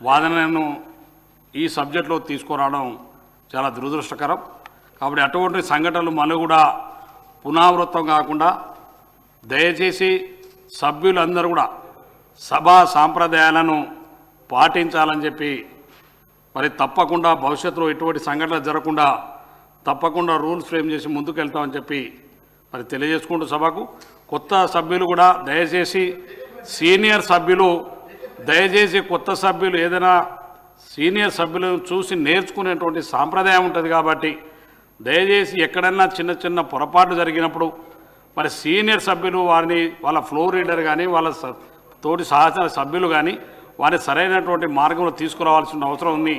వాదనను ఈ సబ్జెక్టులో తీసుకురావడం చాలా దురదృష్టకరం. కాబట్టి అటువంటి సంఘటనలు మళ్ళీ కూడా పునరావృతం కాకుండా దయచేసి సభ్యులందరూ కూడా సభా సాంప్రదాయాలను పాటించాలని చెప్పి మరి తప్పకుండా భవిష్యత్తులో ఎటువంటి సంఘటనలు జరగకుండా తప్పకుండా రూల్స్ ఫ్రేమ్ చేసి ముందుకు వెళ్తామని చెప్పి మరి తెలియజేసుకుంటూ సభకు కొత్త సభ్యులు కూడా దయచేసి సీనియర్ సభ్యులు దయచేసి కొత్త సభ్యులు ఏదైనా సీనియర్ సభ్యులను చూసి నేర్చుకునేటువంటి సాంప్రదాయం ఉంటుంది కాబట్టి దయచేసి ఎక్కడన్నా చిన్న చిన్న పొరపాటు జరిగినప్పుడు మరి సీనియర్ సభ్యులు వారిని వాళ్ళ ఫ్లోర్ లీడర్ కానీ వాళ్ళ తోటి సహచర సభ్యులు కానీ వారిని సరైనటువంటి మార్గంలో తీసుకురావాల్సిన అవసరం ఉంది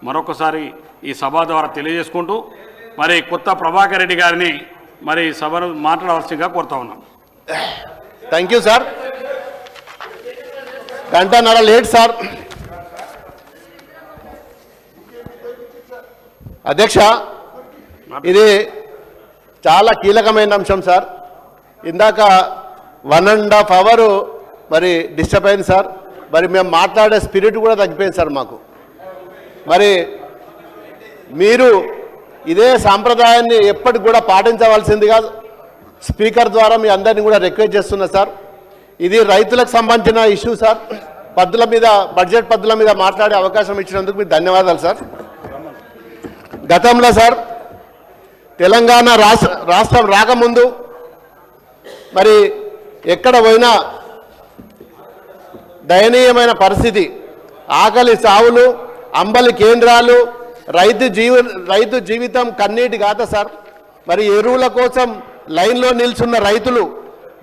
మరొకసారి ఈ సభ ద్వారా తెలియజేసుకుంటూ మరి కొత్త ప్రభాకర్ రెడ్డి గారిని మరి సభను మాట్లాడవలసిందిగా కోరుతా ఉన్నాం. Thank you sir. గంటన్నర లేట్ సార్. అధ్యక్ష, ఇది చాలా కీలకమైన అంశం సార్. ఇందాక 1.5 hours మరి డిస్టర్బ్ అయింది సార్. మరి మేము మాట్లాడే స్పిరిట్ కూడా తగ్గిపోయింది సార్ మాకు. మరి మీరు ఇదే సాంప్రదాయాన్ని ఎప్పటికి కూడా పాటించవలసిందిగా స్పీకర్ ద్వారా మీ అందరినీ కూడా రిక్వెస్ట్ చేస్తున్నా సార్. ఇది రైతులకు సంబంధించిన ఇష్యూ సార్. పద్ధతుల మీద బడ్జెట్ పద్ధతుల మీద మాట్లాడే అవకాశం ఇచ్చినందుకు మీకు ధన్యవాదాలు సార్. గతంలో సార్ తెలంగాణ రాష్ట్రం రాకముందు మరి ఎక్కడ పోయినా దయనీయమైన పరిస్థితి, ఆకలి సావులు, అంబలి కేంద్రాలు, రైతు జీవితం కన్నీటి గాథ సార్. మరి ఎరువుల కోసం లైన్లో నిల్చున్న రైతులు,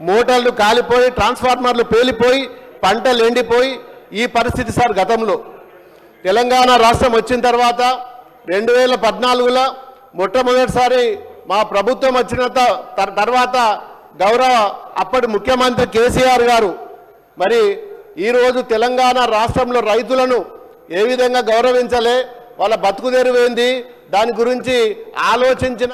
మోటార్లు కాలిపోయి ట్రాన్స్ఫార్మర్లు పేలిపోయి పంటలు ఎండిపోయి ఈ పరిస్థితి సార్. గతంలో తెలంగాణ రాష్ట్రం వచ్చిన తర్వాత 2014లో మొట్టమొదటిసారి మా ప్రభుత్వం వచ్చిన తర్వాత గౌరవ అప్పటి ముఖ్యమంత్రి కేసీఆర్ గారు మరి ఈరోజు తెలంగాణ రాష్ట్రంలో రైతులను ఏ విధంగా గౌరవించలే, వాళ్ళ బతుకుదెరువు ఏంది దాని గురించి ఆలోచించిన